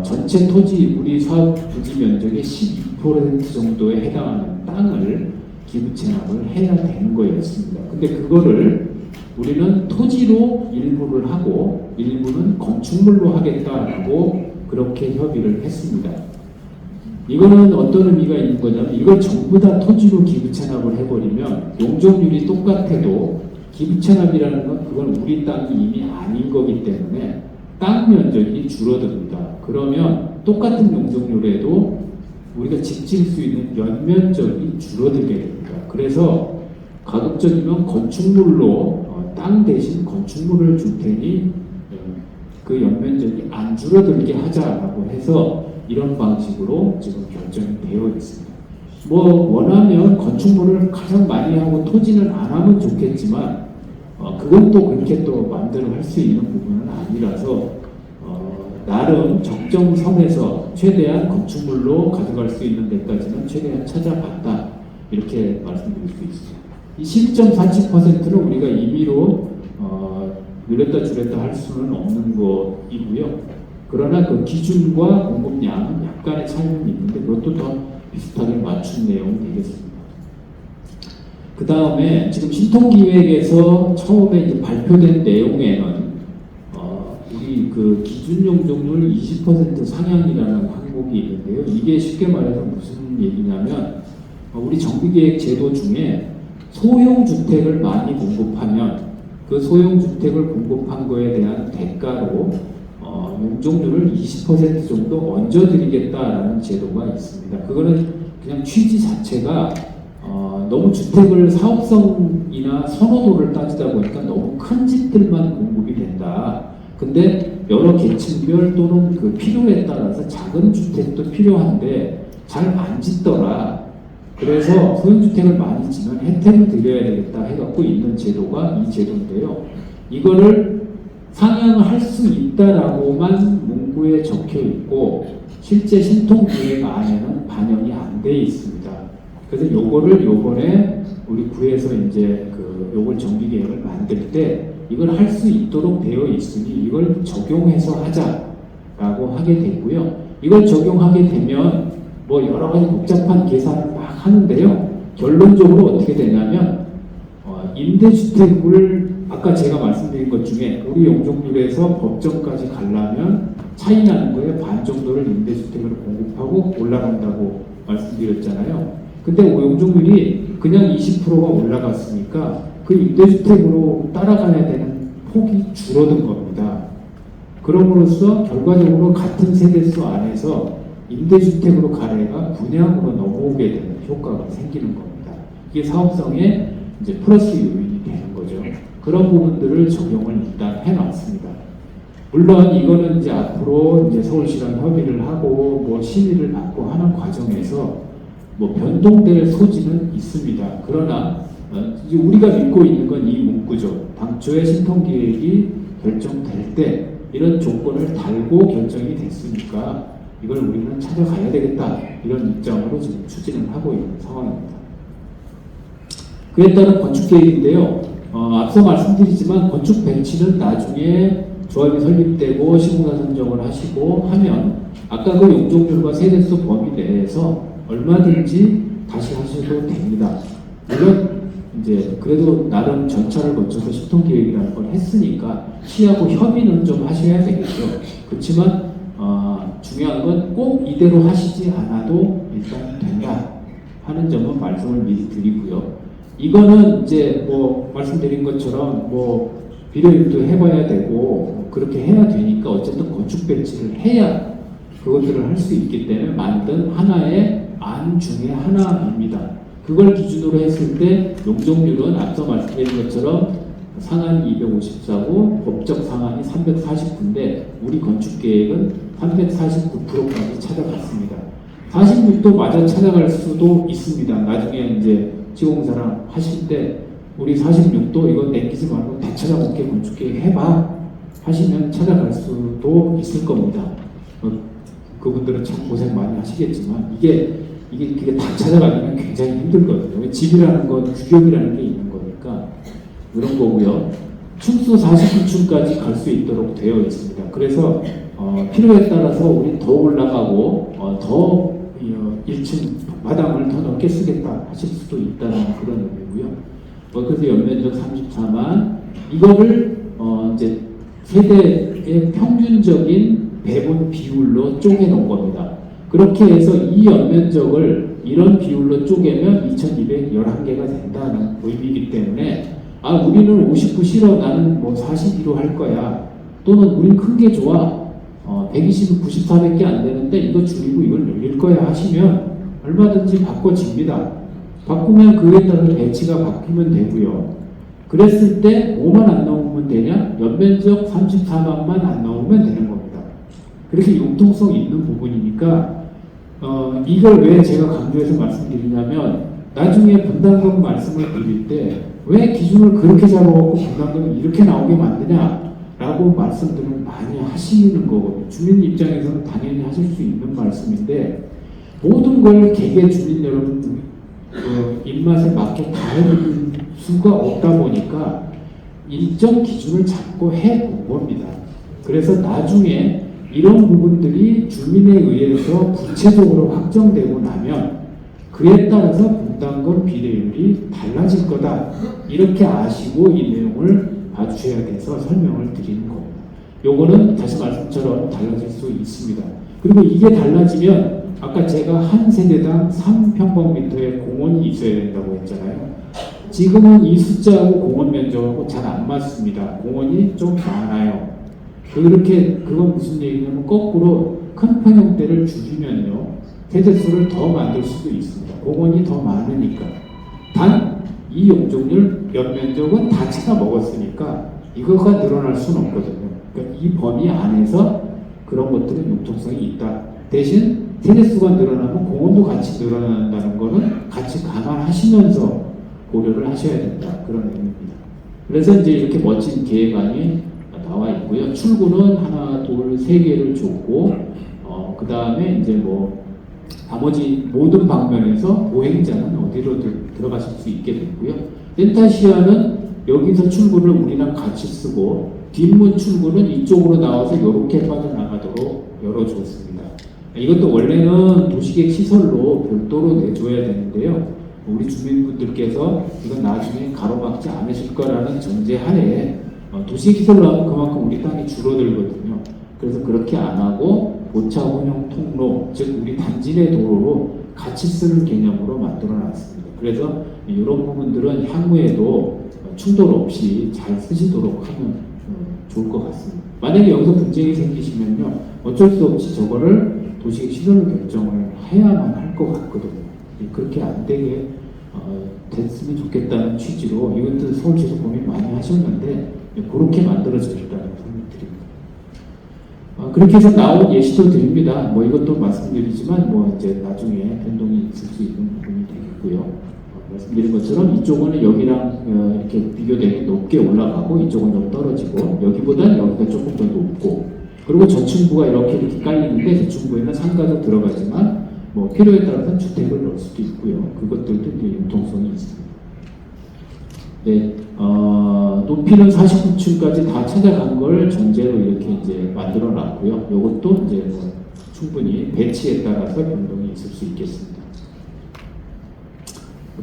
전체 토지 우리 사업 부지 면적의 12% 정도에 해당하는 땅을 기부 체납을 해야 되는 거였습니다. 근데 그거를 우리는 토지로 일부를 하고 일부는 건축물로 하겠다라고 그렇게 협의를 했습니다. 이거는 어떤 의미가 있는 거냐면 이걸 전부 다 토지로 기부 체납을 해버리면 용적률이 똑같아도 기부 체납이라는 건 그건 우리 땅이 이미 아닌 거기 때문에 땅 면적이 줄어듭니다. 그러면 똑같은 용적률에도 우리가 집 지을 수 있는 연면적이 줄어들게 됩니다. 그래서 가급적이면 건축물로 땅 대신 건축물을 줄 테니 그 연면적이 안 줄어들게 하자라고 해서 이런 방식으로 지금 결정이 되어 있습니다. 뭐 원하면 건축물을 가장 많이 하고 토지는 안 하면 좋겠지만 그건 또 그렇게 또 마음대로 할 수 있는 부분은 아니라서 나름 적정선에서 최대한 건축물로 가져갈 수 있는 데까지는 최대한 찾아봤다 이렇게 말씀드릴 수 있습니다. 이 11.47%는 우리가 임의로 늘렸다 줄였다 할 수는 없는 것이고요. 그러나 그 기준과 공급량은 약간의 차이는 있는데 그것도 더 비슷하게 맞춘 내용이 되겠습니다. 그 다음에 지금 신통기획에서 처음에 이제 발표된 내용에는 우리 그 기준 용적률 20% 상향이라는 항목이 있는데요. 이게 쉽게 말해서 무슨 얘기냐면 우리 정비계획 제도 중에 소형주택을 많이 공급하면 그 소형주택을 공급한 거에 대한 대가로 용적률을 20% 정도 얹어드리겠다라는 제도가 있습니다. 그거는 그냥 취지 자체가 너무 주택을 사업성이나 선호도를 따지다 보니까 너무 큰 집들만 공급이 된다. 근데 여러 계층별 또는 그 필요에 따라서 작은 주택도 필요한데 잘 안 짓더라. 그래서 소형주택을 많이 지면 혜택을 드려야 되겠다 해갖고 있는 제도가 이 제도인데요. 이거를 상향을 할 수 있다라고만 문구에 적혀 있고 실제 신통기획 안에는 반영이 안 돼 있습니다. 그래서 요거를 요번에 우리 구에서 이제 요걸 정비계획을 만들 때 이걸 할 수 있도록 되어 있으니 이걸 적용해서 하자라고 하게 되고요. 이걸 적용하게 되면 뭐 여러 가지 복잡한 계산을 막 하는데요. 결론적으로 어떻게 되냐면 임대주택을 아까 제가 말씀드린 것 중에 우리 용적률에서 법정까지 가려면 차이 나는 거에 반 정도를 임대주택으로 공급하고 올라간다고 말씀드렸잖아요. 근데 용적률이 그냥 20%가 올라갔으니까 그 임대주택으로 따라가야 되는 폭이 줄어든 겁니다. 그럼으로써 결과적으로 같은 세대수 안에서 임대주택으로 갈 애가 분양으로 넘어오게 되는 효과가 생기는 겁니다. 이게 사업성에 이제 플러스 요인이 되는 거죠. 그런 부분들을 적용을 일단 해놨습니다. 물론 이거는 이제 앞으로 이제 서울시랑 협의를 하고 뭐 심의를 받고 하는 과정에서 뭐 변동될 소지는 있습니다. 그러나 이제 우리가 믿고 있는 건 이 문구죠. 당초에 신통기획이 결정될 때 이런 조건을 달고 결정이 됐으니까 이걸 우리는 찾아가야 되겠다 이런 입장으로 지금 추진을 하고 있는 상황입니다. 그에 따른 건축계획인데요. 앞서 말씀드리지만 건축 벤치는 나중에 조합이 설립되고 시공사 선정을 하시고 하면 아까 그 용적률과 세대수 범위 내에서 얼마든지 다시 하셔도 됩니다. 물론 이제 그래도 나름 전차를 거쳐서 신통기획이라는 걸 했으니까 시하고 협의는 좀 하셔야 되겠죠. 그렇지만 중요한 건 꼭 이대로 하시지 않아도 일단 된다 하는 점은 말씀을 미리 드리고요. 이거는 이제 뭐 말씀드린 것처럼 뭐 비료입도 해봐야 되고 그렇게 해야 되니까 어쨌든 건축 벤치를 해야 그것들을 할 수 있기 때문에 만든 하나의 안 중에 하나입니다. 그걸 기준으로 했을 때 용적률은 앞서 말씀드린 것처럼 상한이 254고 법적 상한이 349인데 우리 건축계획은 349%까지 찾아갔습니다. 46도 맞아 찾아갈 수도 있습니다. 나중에 이제 시공사랑 하실 때 우리 46도 이거 내키지 말고 다 찾아볼게 건축계획 해봐 하시면 찾아갈 수도 있을 겁니다. 그분들은 참 고생 많이 하시겠지만 이게 다 찾아가기는 굉장히 힘들거든요. 집이라는 건 규격이라는 게 있는 거니까 그런 거고요. 층수 49층까지 갈 수 있도록 되어 있습니다. 그래서 필요에 따라서 우리 더 올라가고 더 1층 마당을 더 넓게 쓰겠다 하실 수도 있다는 그런 의미고요. 그래서 연면적 34만 이거를 이제 세대의 평균적인 배분 비율로 쪼개 놓은 겁니다. 그렇게 해서 이 연면적을 이런 비율로 쪼개면 2211개가 된다는 의미이기 때문에 우리는 59 싫어 나는 뭐 42로 할 거야 또는 우린 큰 게 좋아 120은 94밖에 안 되는데 이거 줄이고 이걸 늘릴 거야 하시면 얼마든지 바꿔집니다. 바꾸면 그에 따라 배치가 바뀌면 되고요. 그랬을 때 5만 안 넣으면 되냐? 연면적 34만만 안 넣으면 되는 겁니다. 그렇게 융통성 있는 부분이니까 이걸 왜 제가 강조해서 말씀드리냐면 나중에 분담금 말씀을 드릴 때 왜 기준을 그렇게 잡아갖고 분담금이 이렇게 나오게 만드냐 라고 말씀들을 많이 하시는 거거든요. 주민 입장에서는 당연히 하실 수 있는 말씀인데 모든 걸 개개 주민 여러분 입맛에 맞게 다 해드릴 수가 없다 보니까 일정 기준을 잡고 해본 겁니다. 그래서 나중에 이런 부분들이 주민에 의해서 구체적으로 확정되고 나면 그에 따라서 분담금 비례율이 달라질 거다. 이렇게 아시고 이 내용을 봐주셔야 돼서 설명을 드리는 겁니다. 요거는 다시 말씀처럼 달라질 수 있습니다. 그리고 이게 달라지면 아까 제가 한 세대당 3평방미터의 공원이 있어야 된다고 했잖아요. 지금은 이 숫자하고 공원 면적하고 잘 안 맞습니다. 공원이 좀 많아요. 그건 무슨 얘기냐면 거꾸로 큰 평형대를 줄이면요. 세대수를 더 만들 수도 있습니다. 공원이 더 많으니까. 단 이 용적률 연면적은 다 차가 먹었으니까 이거가 늘어날 수는 없거든요. 그러니까 이 범위 안에서 그런 것들은 융통성이 있다. 대신 세대수가 늘어나면 공원도 같이 늘어난다는 거는 같이 감안하시면서 고려를 하셔야 된다. 그런 의미입니다. 그래서 이제 이렇게 멋진 계획안이 나와 있고요. 출구는 하나, 둘, 세 개를 줬고, 그 다음에 이제 뭐 나머지 모든 방면에서 보행자는 어디로 들어가실 수 있게 됐고요. 렌타시아는 여기서 출구를 우리랑 같이 쓰고 뒷문 출구는 이쪽으로 나와서 이렇게 빠져나가도록 열어주었습니다. 이것도 원래는 도시계획 시설로 별도로 내줘야 되는데요. 우리 주민분들께서 이건 나중에 가로막지 않으실 거라는 전제하에 도시계획 시설로 하면 그만큼 우리 땅이 줄어들거든요. 그래서 그렇게 안 하고 보차 혼용 통로, 즉 우리 단지 내 도로로 같이 쓰는 개념으로 만들어 놨습니다. 그래서 이런 부분들은 향후에도 충돌 없이 잘 쓰시도록 하면 좋을 것 같습니다. 만약에 여기서 분쟁이 생기시면요, 어쩔 수 없이 저거를 도시계획 시설로 결정을 해야만 할 것 같거든요. 그렇게 안 되게 됐으면 좋겠다는 취지로 이것도 서울시에서 고민 많이 하셨는데 그렇게 만들어졌다는 설명 드립니다. 그렇게 해서 나온 예시도 드립니다. 뭐 이것도 말씀드리지만 뭐 이제 나중에 변동이 있을 수 있는 부분이 되겠고요. 말씀드린 것처럼 이쪽은 여기랑 이렇게 비교되게 높게 올라가고 이쪽은 좀 떨어지고 여기보다는 여기가 조금 더 높고 그리고 저층부가 이렇게 깔리는데 저층부에는 상가도 들어가지만 뭐 필요에 따라서는 주택을 넣을 수도 있고요. 그것들도 이제 융통성이 있습니다. 네, 높이는 49층까지 다 찾아간 걸 전제로 이렇게 이제 만들어 놨고요. 이것도 이제 뭐 충분히 배치에 따라서 변동이 있을 수 있겠습니다.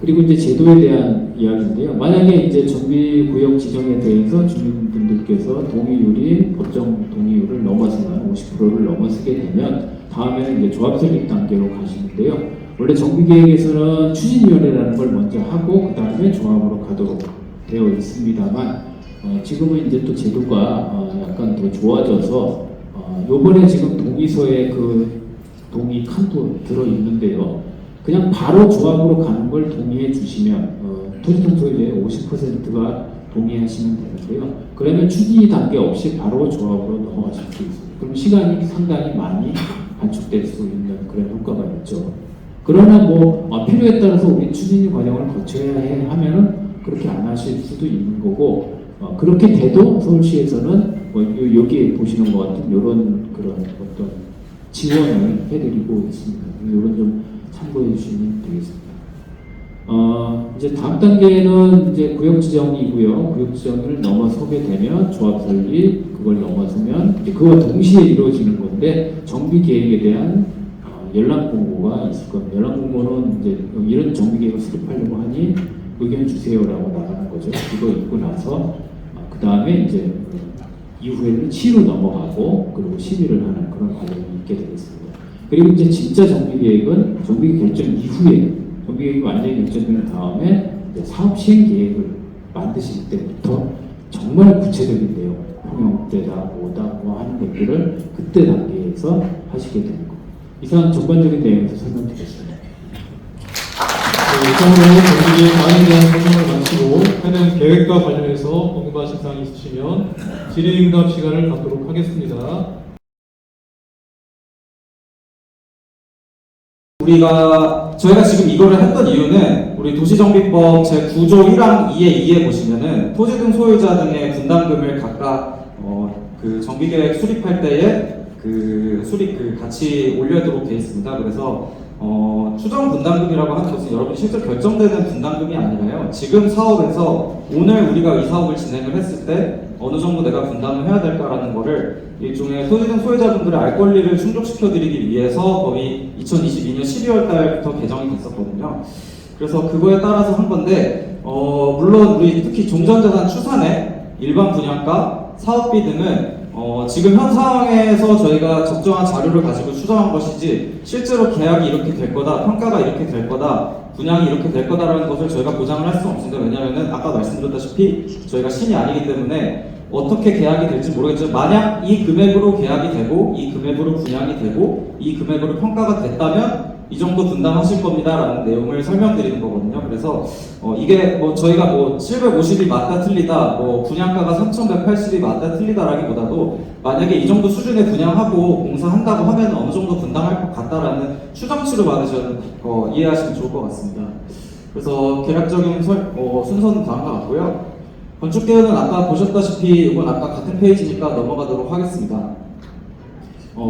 그리고 이제 제도에 대한 이야기인데요. 만약에 이제 정비구역 지정에 대해서 주민분들께서 동의율이 법정 동의율을 넘어서면 50%를 넘어서게 되면 다음에는 이제 조합 설립 단계로 가시는데요. 원래 정비계획에서는 추진위원회라는 걸 먼저 하고 그 다음에 조합으로 가도록 되어 있습니다만 지금은 이제 또 제도가 약간 더 좋아져서 요번에 지금 동의서에 그 동의 칸도 들어 있는데요. 그냥 바로 조합으로 가는 걸 동의해 주시면 토지통소유의 50%가 동의하시면 되는데요. 그러면 추진이 단계 없이 바로 조합으로 넘어가실 수 있습니다. 그럼 시간이 상당히 많이 단축될 수 있는 그런 효과가 있죠. 그러나 뭐 필요에 따라서 우리 추진 과정을 거쳐야 해 하면은 그렇게 안 하실 수도 있는 거고 그렇게 돼도 서울시에서는 뭐 여기 보시는 것 같은 이런 그런 어떤 지원을 해드리고 있습니다. 이런 좀 참고해 주시면 되겠습니다. 이제 다음 단계는 이제 구역 지정이고요. 구역 지정을 넘어서게 되면 조합 설립, 그걸 넘어서면 이제 그와 동시에 이루어지는 건데 정비 계획에 대한 연락 공고가 있을 겁니다. 연락 공고는 이제 이런 정비계획을 수립하려고 하니 의견 주세요라고 나가는 거죠. 이거 있고 나서 그 다음에 이제 이후에는 시로 넘어가고 그리고 심의를 하는 그런 과정이 있게 되겠습니다. 그리고 이제 진짜 정비계획은 정비계획 결정 이후에 정비계획이 완전히 결정된 다음에 이제 사업 시행 계획을 만드실 때부터 정말 구체적인 내용, 평형대다, 뭐다, 뭐 하는 것들을 그때 단계에서 하시게 되는 겁니다. 이상 전반적인 내용에서 설명드리겠습니다. 이상으로 정비계획 안에 대한 설명을 마치고 하는 계획과 관련해서 궁금하신 사항이 있으시면 질의응답 시간을 갖도록 하겠습니다. 저희가 지금 이거를 했던 이유는 우리 도시정비법 제9조 1항 2의 2에 보시면은 토지 등 소유자 등의 분담금을 각각 그 정비계획 수립할 때에 같이 올려도록 되어 있습니다. 그래서 추정 분담금이라고 하는 것은 여러분이 실제 결정되는 분담금이 아니라요. 지금 사업에서 오늘 우리가 이 사업을 진행을 했을 때 어느 정도 내가 분담을 해야 될까라는 거를 일종의 토지 등 소유자분들의 알 권리를 충족시켜드리기 위해서 거의 2022년 12월 달부터 개정이 됐었거든요. 그래서 그거에 따라서 한 건데 물론 우리 특히 종전자산 추산액, 일반 분양가, 사업비 등은 지금 현 상황에서 저희가 적정한 자료를 가지고 추정한 것이지 실제로 계약이 이렇게 될 거다, 평가가 이렇게 될 거다, 분양이 이렇게 될 거다라는 것을 저희가 보장을 할 수는 없습니다. 왜냐하면 아까 말씀드렸다시피 저희가 신이 아니기 때문에 어떻게 계약이 될지 모르겠지만 만약 이 금액으로 계약이 되고 이 금액으로 분양이 되고 이 금액으로 평가가 됐다면 이 정도 분담하실 겁니다라는 내용을 설명드리는 거거든요. 그래서 이게 저희가 750이 맞다 틀리다, 분양가가 3,180이 맞다 틀리다라기보다도 만약에 이 정도 수준의 분양하고 공사한다고 하면 어느 정도 분담할 것 같다라는 추정치로 이해하시면 좋을 것 같습니다. 그래서 계략적인 순서는 다음과 같고요. 건축계획은 아까 보셨다시피 이건 아까 같은 페이지니까 넘어가도록 하겠습니다.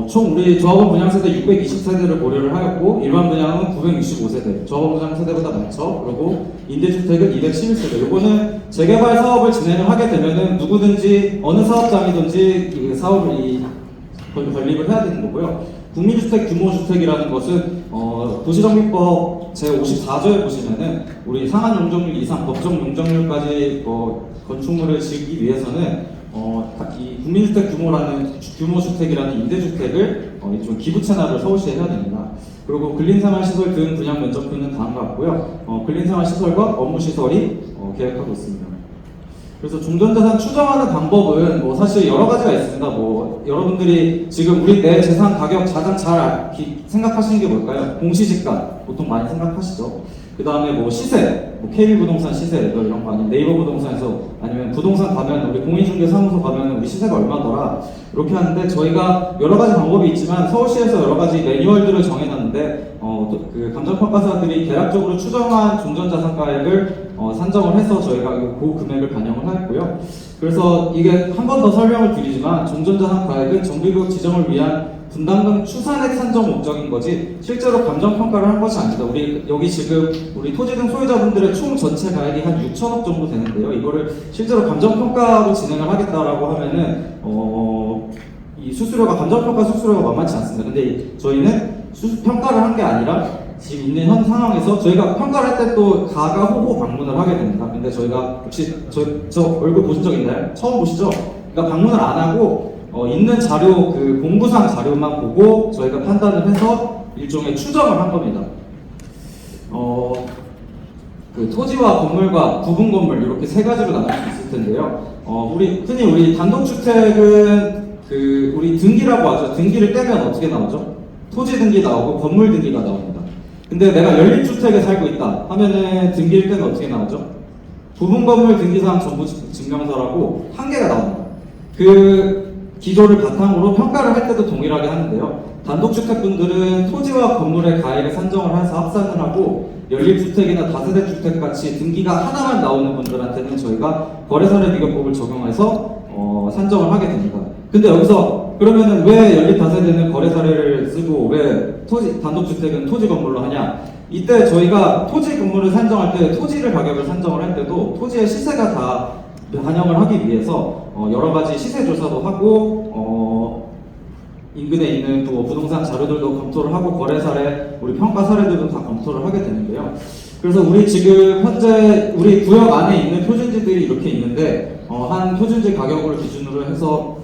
총 우리 조합원 분양 세대 620세대를 고려를 하였고 일반 분양은 965세대, 조합원 분양 세대보다 많죠. 그리고 임대주택은 211세대. 이거는 재개발 사업을 진행을 하게 되면은 누구든지 어느 사업장이든지 이 사업을 건립을 해야 되는 거고요. 국민주택 규모주택이라는 것은 도시정비법 제54조에 보시면은 우리 상한 용적률 이상 법정 용적률까지 건축물을 짓기 위해서는 이 국민주택 규모주택이라는 임대주택을 좀 기부 채납을 서울시에 해야 됩니다. 그리고 근린생활시설 등 분양 면적표는 다음과 같고요. 근린생활시설과 업무시설이 계획하고 있습니다. 그래서 종전자산 추정하는 방법은 사실 여러 가지가 있습니다. 여러분들이 지금 우리 내 재산 가격 가장 잘 생각하시는 게 뭘까요? 공시지가 보통 많이 생각하시죠. 그 다음에 시세, KB부동산 시세 이런 거 아니면 네이버 부동산에서 아니면 부동산 가면 우리 공인중개사무소 가면 우리 시세가 얼마더라 이렇게 하는데 저희가 여러 가지 방법이 있지만 서울시에서 여러 가지 매뉴얼들을 정해놨는데 그 감정평가사들이 계략적으로 추정한 종전자산가액을 산정을 해서 저희가 그 금액을 반영을 하였고요. 그래서 이게 한 번 더 설명을 드리지만 종전자산가액은 정비구역 지정을 위한 분담금 추산액 산정 목적인 거지 실제로 감정평가를 한 것이 아니다. 여기 지금 우리 토지 등 소유자분들의 총 전체 가액이 한 6천억 정도 되는데요. 이거를 실제로 감정평가로 진행을 하겠다라고 하면은 이 수수료가 감정평가 수수료가 만만치 않습니다. 근데 저희는 평가를 한 게 아니라 지금 있는 현 상황에서 저희가 평가를 할 때 또 가가 호호 방문을 하게 됩니다. 근데 저희가 혹시 저 얼굴 보신 적 있나요? 처음 보시죠? 그러니까 방문을 안 하고 있는 자료 공부상 자료만 보고 저희가 판단을 해서 일종의 추정을 한 겁니다. 그 토지와 건물과 부분 건물 이렇게 세 가지로 나눌 수 있을 텐데요. 흔히 우리 단독주택은 우리 등기라고 하죠. 등기를 떼면 어떻게 나오죠? 토지 등기 나오고 건물 등기가 나옵니다. 근데 내가 연립주택에 살고 있다 하면은 등기를 떼면 어떻게 나오죠? 부분 건물 등기사항 전부 증명서라고 한 개가 나옵니다. 그 기조를 바탕으로 평가를 할 때도 동일하게 하는데요. 단독주택분들은 토지와 건물의 가액을 산정을 해서 합산을 하고 연립주택이나 다세대 주택 같이 등기가 하나만 나오는 분들한테는 저희가 거래사례비교법을 적용해서 산정을 하게 됩니다. 근데 여기서 그러면은 왜 연립 다세대는 거래사례를 쓰고 왜 단독주택은 토지 건물로 하냐? 이때 저희가 토지 건물을 산정할 때 토지를 가격을 산정을 할 때도 토지의 시세가 다 반영을 하기 위해서 여러 가지 시세 조사도 하고 인근에 있는 또 부동산 자료들도 검토를 하고 거래 사례, 우리 평가 사례들도 다 검토를 하게 되는데요. 그래서 우리 지금 현재 우리 구역 안에 있는 표준지들이 이렇게 있는데 한 표준지 가격을 기준으로 해서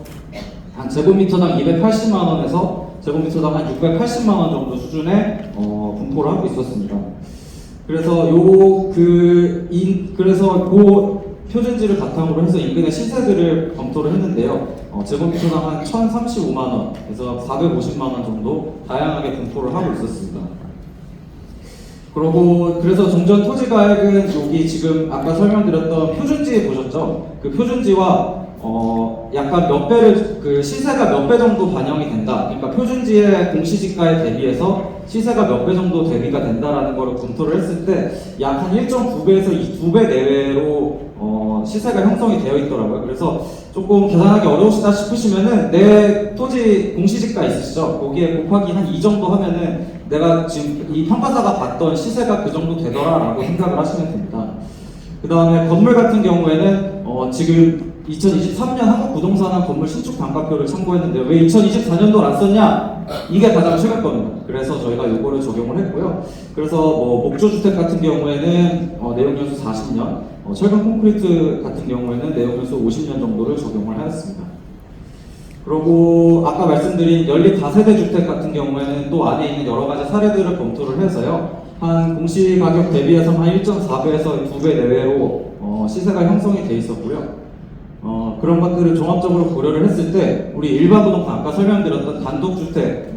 한 제곱미터당 280만 원에서 제곱미터당 한 680만 원 정도 수준의 분포를 하고 있었습니다. 그래서 그래서 그 표준지를 바탕으로 해서 인근의 시세들을 검토를 했는데요. 제곱미터당 한 1,035만 원에서 450만 원 정도 다양하게 분포를 하고 있었습니다. 그래서 종전 토지가액은 여기 지금 아까 설명드렸던 표준지 보셨죠? 그 표준지와 약간 몇 배를 그 시세가 몇 배 정도 반영이 된다. 그러니까 표준지의 공시지가에 대비해서 시세가 몇 배 정도 대비가 된다라는 거를 검토를 했을 때 약 한 1.9배에서 2배 내외로 시세가 형성이 되어 있더라고요. 그래서 조금 계산하기 어려우시다 싶으시면은 내 토지 공시지가 있으시죠? 거기에 곱하기 한 2 정도 하면은 내가 지금 이 평가사가 봤던 시세가 그 정도 되더라라고 생각을 하시면 됩니다. 그 다음에 건물 같은 경우에는 지금 2023년 한국부동산은 건물 신축 단가표를 참고했는데 왜 2024년도를 안 썼냐? 이게 가장 최근 겁니다. 그래서 저희가 요거를 적용을 했고요. 그래서 목조주택 같은 경우에는 내용연수 40년, 철근 콘크리트 같은 경우에는 내용연수 50년 정도를 적용을 하였습니다. 그리고 아까 말씀드린 연립 다세대 주택 같은 경우에는 또 안에 있는 여러 가지 사례들을 검토를 해서요. 한 공시 가격 대비해서 한 1.4배에서 2배 내외로 시세가 형성이 돼 있었고요. 그런 것들을 종합적으로 고려를 했을 때 우리 일반 부동산 아까 설명드렸던 단독주택,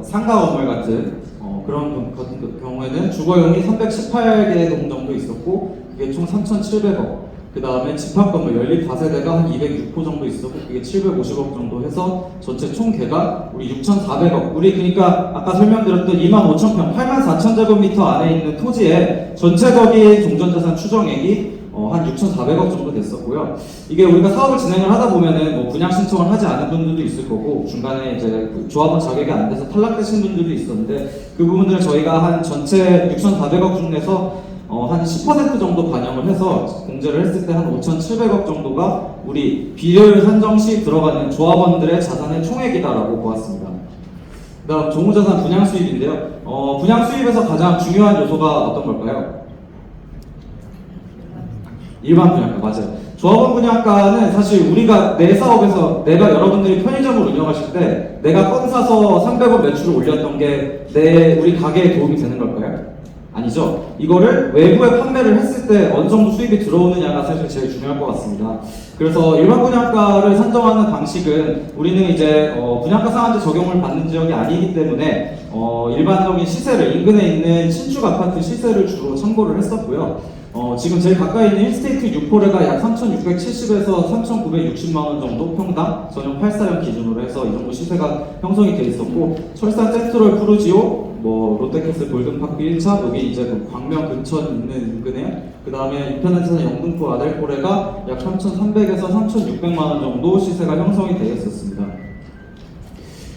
상가 건물 같은 그런 같은 경우에는 주거용이 318개 동 정도 있었고 그게 총 3,700억. 그 다음에 집합 건물 연립 다세대가 한 206호 정도 있었고 그게 750억 정도 해서 전체 총 개가 우리 6,400억. 우리 그러니까 아까 설명드렸던 25,000평, 84,000제곱미터 안에 있는 토지의 전체적인 종전자산 추정액이 한 6,400억 정도 됐었고요. 이게 우리가 사업을 진행을 하다 보면은 분양 신청을 하지 않은 분들도 있을 거고 중간에 이제 조합원 자격이 안 돼서 탈락되신 분들도 있었는데 그 부분들은 저희가 한 전체 6,400억 중에서 한 10% 정도 반영을 해서 공제를 했을 때 한 5,700억 정도가 우리 비율 산정 시 들어가는 조합원들의 자산의 총액이다라고 보았습니다. 그 다음 종우자산 분양 수입인데요. 분양 수입에서 가장 중요한 요소가 어떤 걸까요? 일반 분양가, 맞아요. 조합원 분양가는 사실 우리가 내 사업에서 내가 여러분들이 편의점을 운영하실 때 내가 건 사서 300원 매출을 올렸던 게 우리 가게에 도움이 되는 걸까요? 아니죠. 이거를 외부에 판매를 했을 때 어느 정도 수입이 들어오느냐가 사실 제일 중요할 것 같습니다. 그래서 일반 분양가를 산정하는 방식은 우리는 이제 분양가 상한제 적용을 받는 지역이 아니기 때문에 일반적인 시세를 인근에 있는 신축 아파트 시세를 주로 참고를 했었고요. 지금 제일 가까이 있는 힐스테이트 6호래가 약 3,670에서 3,960만 원 정도 평당 전용 8사형 기준으로 해서 이 정도 시세가 형성이 돼 있었고 철산 센트럴 푸르지오 롯데캐슬 골든파크 1차 여기 이제 그 광명 근처에 있는 인근에 그 다음에 인터넷에서 영등포 아델코레가 약 3,300에서 3,600만 원 정도 시세가 형성이 되어 있었습니다.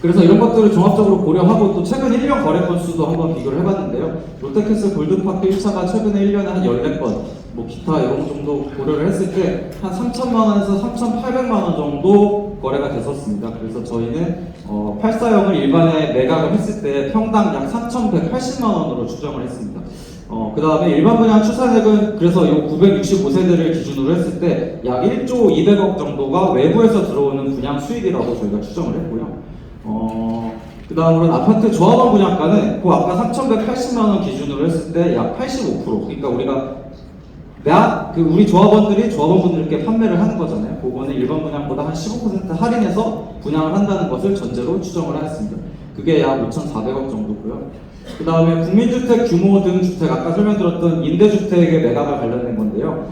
그래서 이런 것들을 종합적으로 고려하고 또 최근 1년 거래 건수도 한번 비교를 해봤는데요. 롯데캐슬 골든파크 1차가 최근에 1년에 한 14건, 기타 이런 정도 고려를 했을 때 한 3,000만 원에서 3,800만 원 정도 거래가 됐었습니다. 그래서 저희는 8사형을 일반에 매각을 했을 때 평당 약 3,180만 원으로 추정을 했습니다. 그 다음에 일반 분양 추산액은 그래서 이 965세대를 기준으로 했을 때 약 1조 200억 정도가 외부에서 들어오는 분양 수익이라고 저희가 추정을 했고요. 그 다음으로는 아파트 조합원 분양가는 그 아까 3,180만 원 기준으로 했을 때 약 85%. 그러니까 우리가 우리 조합원분들께 판매를 하는 거잖아요. 그거는 일반 분양보다 한 15% 할인해서 분양을 한다는 것을 전제로 추정을 하였습니다. 그게 약 5,400억 정도고요. 그 다음에 국민주택 규모 등 주택, 아까 설명드렸던 임대주택의 매각과 관련된 건데요.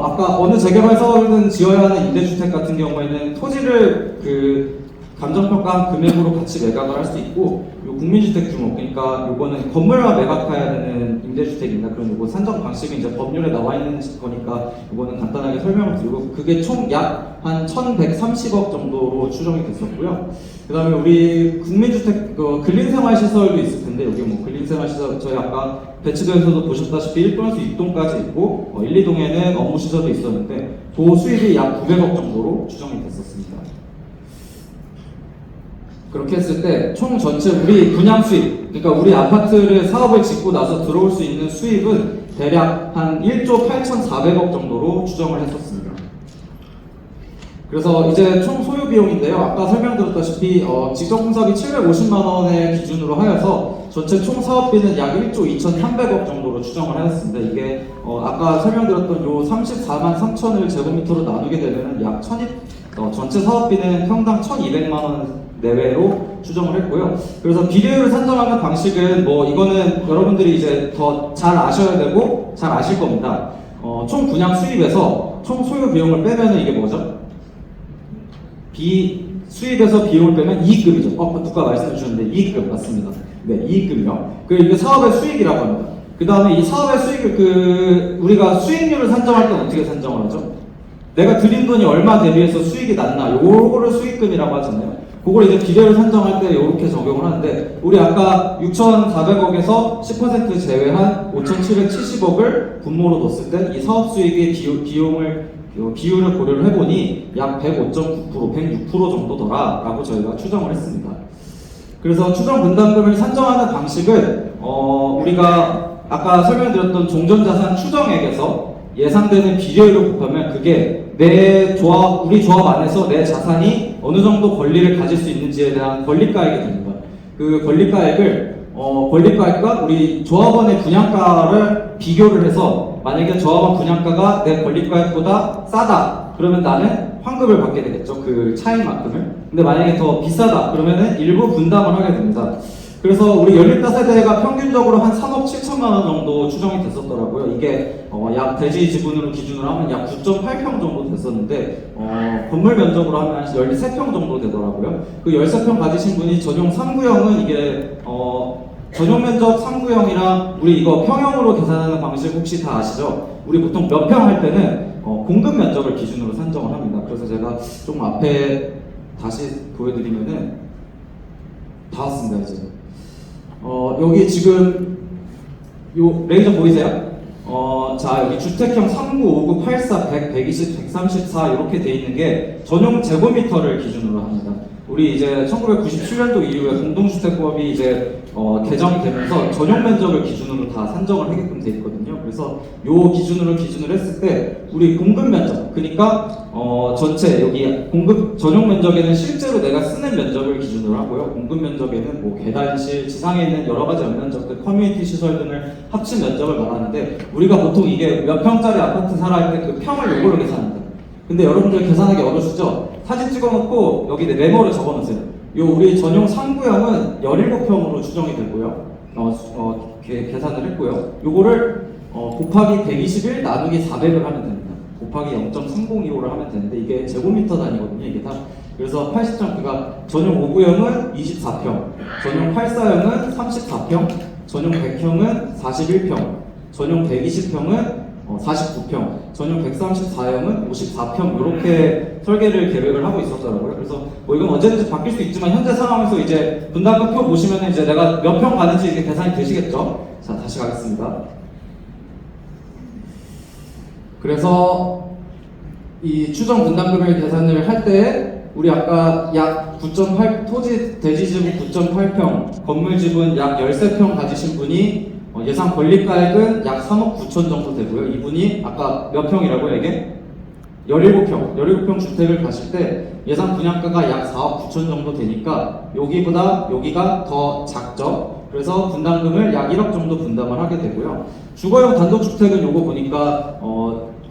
아까 어느 재개발 사업은 지어야 하는 임대주택 같은 경우에는 토지를 감정평가한 금액으로 같이 매각을 할 수 있고, 요 국민주택 규모, 그러니까 요거는 건물만 매각해야 되는 임대주택입니다. 그럼 요거 산정 방식은 이제 법률에 나와 있는 거니까 요거는 간단하게 설명을 드리고, 그게 총 약 한 1,130억 정도로 추정이 됐었고요. 그 다음에 우리 국민주택 근린생활시설도 있을 텐데, 여기 근린생활시설 저희 아까 배치도에서도 보셨다시피 1동에서 6동까지 있고 1, 2동에는 업무시설도 있었는데 그 수입이 약 900억 정도로 추정이 됐었습니다. 그렇게 했을 때 총 전체 우리 분양 수입, 그러니까 우리 아파트를 사업을 짓고 나서 들어올 수 있는 수입은 대략 한 1조 8,400억 정도로 추정을 했었습니다. 그래서 이제 총 소요 비용인데요. 아까 설명드렸다시피 직접 공사비 750만 원을 기준으로 하여서 전체 총 사업비는 약 1조 2,300억 정도로 추정을 하였습니다. 이게 아까 설명드렸던 요 34만 3천을 제곱미터로 나누게 되면 약 전체 사업비는 평당 1,200만 원 내외로 추정을 했고요. 그래서 비례율을 산정하는 방식은 뭐 이거는 여러분들이 이제 더 잘 아셔야 되고 잘 아실 겁니다. 총 분양 수입에서 총 소요 비용을 빼면은 이게 뭐죠? 수입에서 비용을 빼면 이익금이죠. 누가 말씀해 주셨는데 이익금 맞습니다. 네, 이익금이요. 이게 사업의 수익이라고 합니다. 그 다음에 이 사업의 수익을 우리가 수익률을 산정할 때는 어떻게 산정을 하죠? 내가 들인 돈이 얼마 대비해서 수익이 났나 요거를 수익금이라고 하잖아요. 그걸 이제 비례를 산정할 때 이렇게 적용을 하는데 우리 아까 6,400억에서 10% 제외한 5,770억을 분모로 뒀을 때 이 사업 수익의 비율을 고려를 해보니 약 105.9%, 106% 정도더라라고 저희가 추정을 했습니다. 그래서 추정 분담금을 산정하는 방식은 우리가 아까 설명드렸던 종전자산 추정액에서 예상되는 비례율을 곱하면 그게 우리 조합 안에서 내 자산이 어느 정도 권리를 가질 수 있는지에 대한 권리가액이 됩니다. 그 권리가액과 우리 조합원의 분양가를 비교를 해서 만약에 조합원 분양가가 내 권리가액보다 싸다 그러면 나는 환급을 받게 되겠죠. 그 차이만큼을. 근데 만약에 더 비싸다 그러면은 일부 분담을 하게 됩니다. 그래서 우리 연립다세대가 평균적으로 한 3억 7천만 원 정도 추정이 됐었더라고요. 이게 약 대지 지분으로 기준으로 하면 약 9.8평 정도 됐었는데 건물 면적으로 하면 한 13평 정도 되더라고요. 그 13평 가지신 분이 전용 3구형은 이게 전용 면적 3구형이랑 우리 이거 평형으로 계산하는 방식 혹시 다 아시죠? 우리 보통 몇 평 할 때는 공급 면적을 기준으로 산정을 합니다. 그래서 제가 조금 앞에 다시 보여드리면은 다 왔습니다 이제. 여기 지금 요 레이저 보이세요? 자 여기 주택형 39, 59, 84, 100, 120, 134 이렇게 돼 있는 게 전용 제곱미터를 기준으로 합니다. 우리 이제 1997년도 이후에 공동주택법이 이제 개정이 되면서 전용 면적을 기준으로 다 산정을 하게끔 돼 있거든요. 그래서 요 기준으로 했을 때 우리 공급 면적, 그러니까 전체 여기 공급 전용 면적에는 실제로 내가 쓰는 면적을 기준으로 하고요. 공급 면적에는 뭐 계단실, 지상에 있는 여러 가지 면적들, 커뮤니티 시설 등을 합친 면적을 말하는데 우리가 보통 이게 몇 평짜리 아파트 살아야 때 그 평을 요걸로 계산합니다. 근데 여러분들 계산하기 어려우시죠? 사진 찍어놓고 여기 메모를 적어놓으세요. 요 우리 전용 3구형은 17평으로 추정이 되고요. 계산을 했고요. 요거를 곱하기 121 나누기 400을 하면 됩니다. 곱하기 0.3025를 하면 되는데 이게 제곱미터 단위거든요. 이게 다. 그래서 80.9가 전용 5구형은 24평, 전용 84형은 34평, 전용 100형은 41평, 전용 120평은 49평, 전용 134형은 54평 이렇게 설계를 계획을 하고 있었더라고요. 그래서 뭐 이건 언제든지 바뀔 수 있지만 현재 상황에서 이제 분담금 표 보시면 이제 내가 몇 평 가는지 이게 계산이 되시겠죠? 자 다시 가겠습니다. 그래서 이 추정 분담금을 계산을 할 때 우리 아까 약 9.8 토지 대지 지분 9.8평, 건물 지분 약 13평 가지신 분이 예상 권리가액은 약 3억 9천 정도 되고요. 이분이 아까 몇 평이라고요 이게? 17평 주택을 가실 때 예상 분양가가 약 4억 9천 정도 되니까 여기보다 여기가 더 작죠. 그래서 분담금을 약 1억 정도 분담을 하게 되고요. 주거용 단독주택은 요거 보니까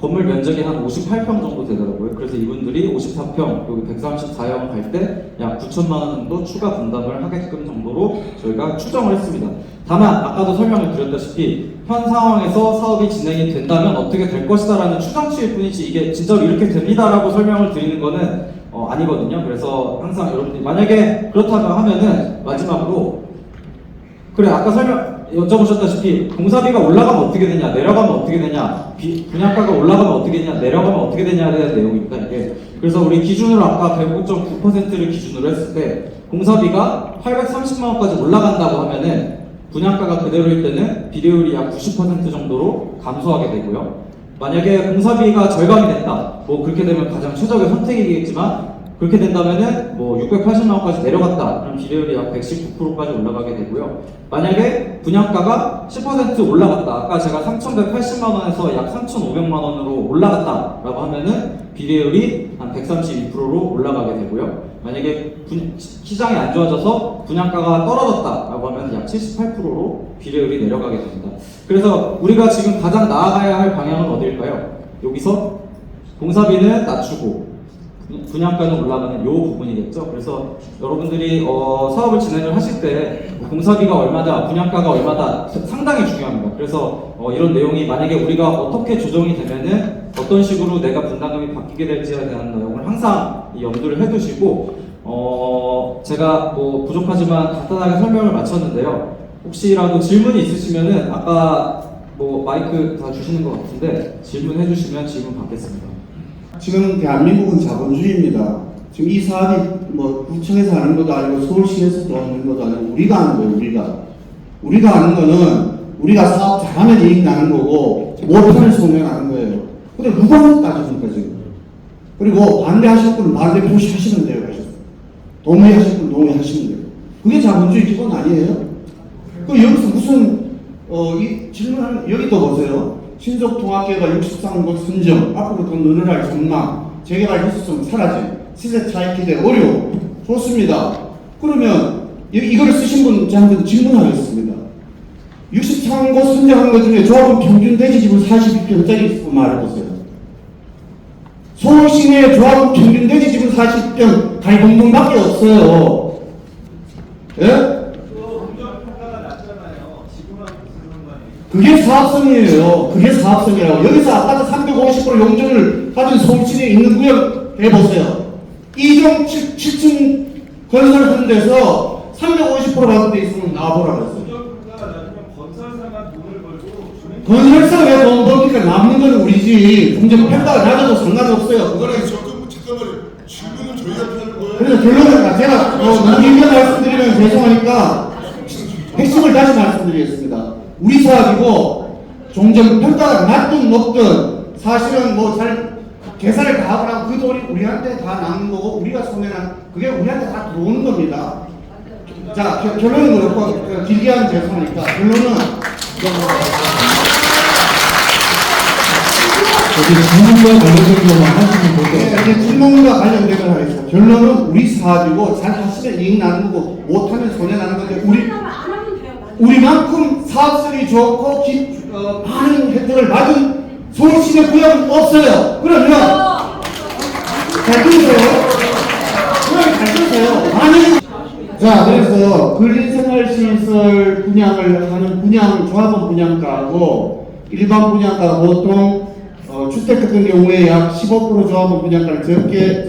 건물 면적이 한 58평 정도 되더라고요. 그래서 이분들이 54평, 여기 134형 갈 때 약 9천만 원 정도 추가 분담을 하게끔 정도로 저희가 추정을 했습니다. 다만 아까도 설명을 드렸다시피 현 상황에서 사업이 진행이 된다면 어떻게 될 것이다라는 추정치일 뿐이지 이게 진짜로 이렇게 됩니다라고 설명을 드리는 거는 아니거든요. 그래서 항상 여러분들이 만약에 그렇다고 하면은 마지막으로 그래 아까 여쭤보셨다시피 공사비가 올라가면 어떻게 되냐 내려가면 어떻게 되냐 분양가가 올라가면 어떻게 되냐 내려가면 어떻게 되냐에 대한 내용입니다. 이게 그래서 우리 기준으로 아까 105.9%를 기준으로 했을 때 공사비가 830만 원까지 올라간다고 하면은 분양가가 그대로일 때는 비례율이 약 90% 정도로 감소하게 되고요. 만약에 공사비가 절감이 된다, 뭐 그렇게 되면 가장 최적의 선택이겠지만 그렇게 된다면은 뭐 680만 원까지 내려갔다. 그럼 비례율이 약 119%까지 올라가게 되고요. 만약에 분양가가 10% 올라갔다. 아까 제가 3,180만 원에서 약 3,500만 원으로 올라갔다라고 하면은 비례율이 한 132%로 올라가게 되고요. 만약에 시장이 안 좋아져서 분양가가 떨어졌다라고 하면 약 78%로 비례율이 내려가게 됩니다. 그래서 우리가 지금 가장 나아가야 할 방향은 어디일까요? 여기서 공사비는 낮추고 분양가는 올라가는 이 부분이겠죠. 그래서 여러분들이 사업을 진행을 하실 때 공사비가 얼마다, 분양가가 얼마다 상당히 중요합니다. 그래서 이런 내용이 만약에 우리가 어떻게 조정이 되면은 어떤 식으로 내가 분담금이 바뀌게 될지에 대한 내용을 항상 염두를 해두시고 제가 뭐 부족하지만 간단하게 설명을 마쳤는데요. 혹시라도 질문이 있으시면은 아까 뭐 마이크 다 주시는 것 같은데 질문해 주시면 질문 받겠습니다. 지금 대한민국은 자본주의입니다. 지금 이 사업이 뭐 구청에서 하는 것도 아니고 서울시에서 하는 것도 아니고 우리가 하는 거예요. 우리가 하는 거는 우리가 사업 잘하면 이익 나는 거고 못하면 손해나는 거예요. 근데 누가 따집니까 지금? 그리고 반대하실 분은 반대 표시하시면 돼요. 동의하실 분은 동의하시면 돼요. 그게 자본주의 기본 아니에요? 그 여기서 무슨 이 질문하는 여기 또 보세요. 신속통합계가 63곳 선정, 앞으로 더 늘어날 전망, 재개발 희소성 사라짐, 시세 차익 기대 어려움. 좋습니다. 그러면 이거를 쓰신 분 저한테 질문하겠습니다. 63곳 선정한 것 중에 조합은 평균 대지집을 42평짜리 말해보세요. 서울 시내에 조합은 평균 대지집은 40평, 달동동밖에 없어요. 예? 그게 사업성이에요. 그게 사업성이라고. 여기서 아파트 350% 용적을 가진 서울시내에 있는 구역 해보세요. 2종 7층 건설하는 데서 350% 받은 데 있으면 나와보라 그랬어요. 건설사가 왜 돈 벌니까 남는 건 우리지. 공정 평가가 낮아도 상관없어요. 잠깐만요. 질문을 저희한테 하는 거예요. 그래서 결론은 제가 너무 길게 말씀드리면 죄송하니까 핵심을 다시 말씀드리겠습니다. 우리 사업이고 종전 평가가 낮든 높든 사실은 뭐 잘 계산을 다 하고 그 돈이 우리한테 다 남는 거고 우리가 손해난 그게 우리한테 다 들어오는 겁니다. 자 결론은 그렇고 길게 하면 죄송하니까 결론은 질문과 관련된 것만 하시면 될것 같아요. 질문과 관련된 걸 하겠습니다. 결론은 우리 사업이고 잘 하시면 이익 나는 거고 못하면 손해 나는 건데 우리만큼 사업성이 좋고 많은 혜택을 받은 서울시내 구역은 없어요. 그러면 잘 들으세요. 잘 들으세요. 자, 그래서 근린생활시설 분양을 하는 조합원 분양가하고 일반 분양가 보통 주택 같은 경우에 약 15% 조합원 분양가를 적게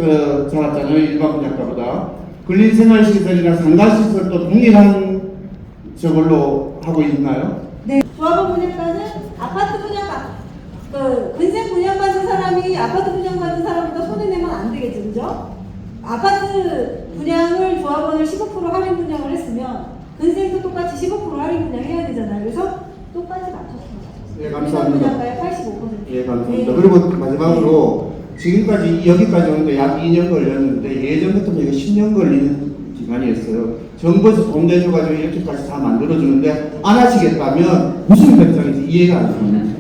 잡았잖아요. 일반 분양가보다. 근린생활시설이나 상가시설도 동일한 저걸로 하고 있나요? 네. 조합원 분양가는 아파트 분양가. 근생 분양받는 사람이 아파트 분양받는 사람보다 손해내면 안 되겠죠, 그죠? 아파트 분양을 조합원을 15% 할인 분양을 했으면 근생도 똑같이 15% 할인 분양해야 되잖아요. 그래서 똑같이 맞췄습니다. 네, 감사합니다. 분양가의 85%. 예, 감사합니다. 네. 그리고 마지막으로 지금까지 여기까지 오는데 약 2년 걸렸는데 예전 같으면 이거 10년 걸리는 기간이었어요. 정부에서 돈 대줘가지고 이렇게까지 다 만들어주는데 안 하시겠다면 무슨 입장인지 이해가 안 됩니다.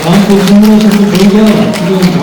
다음 분 질문하셔서 저희가 지금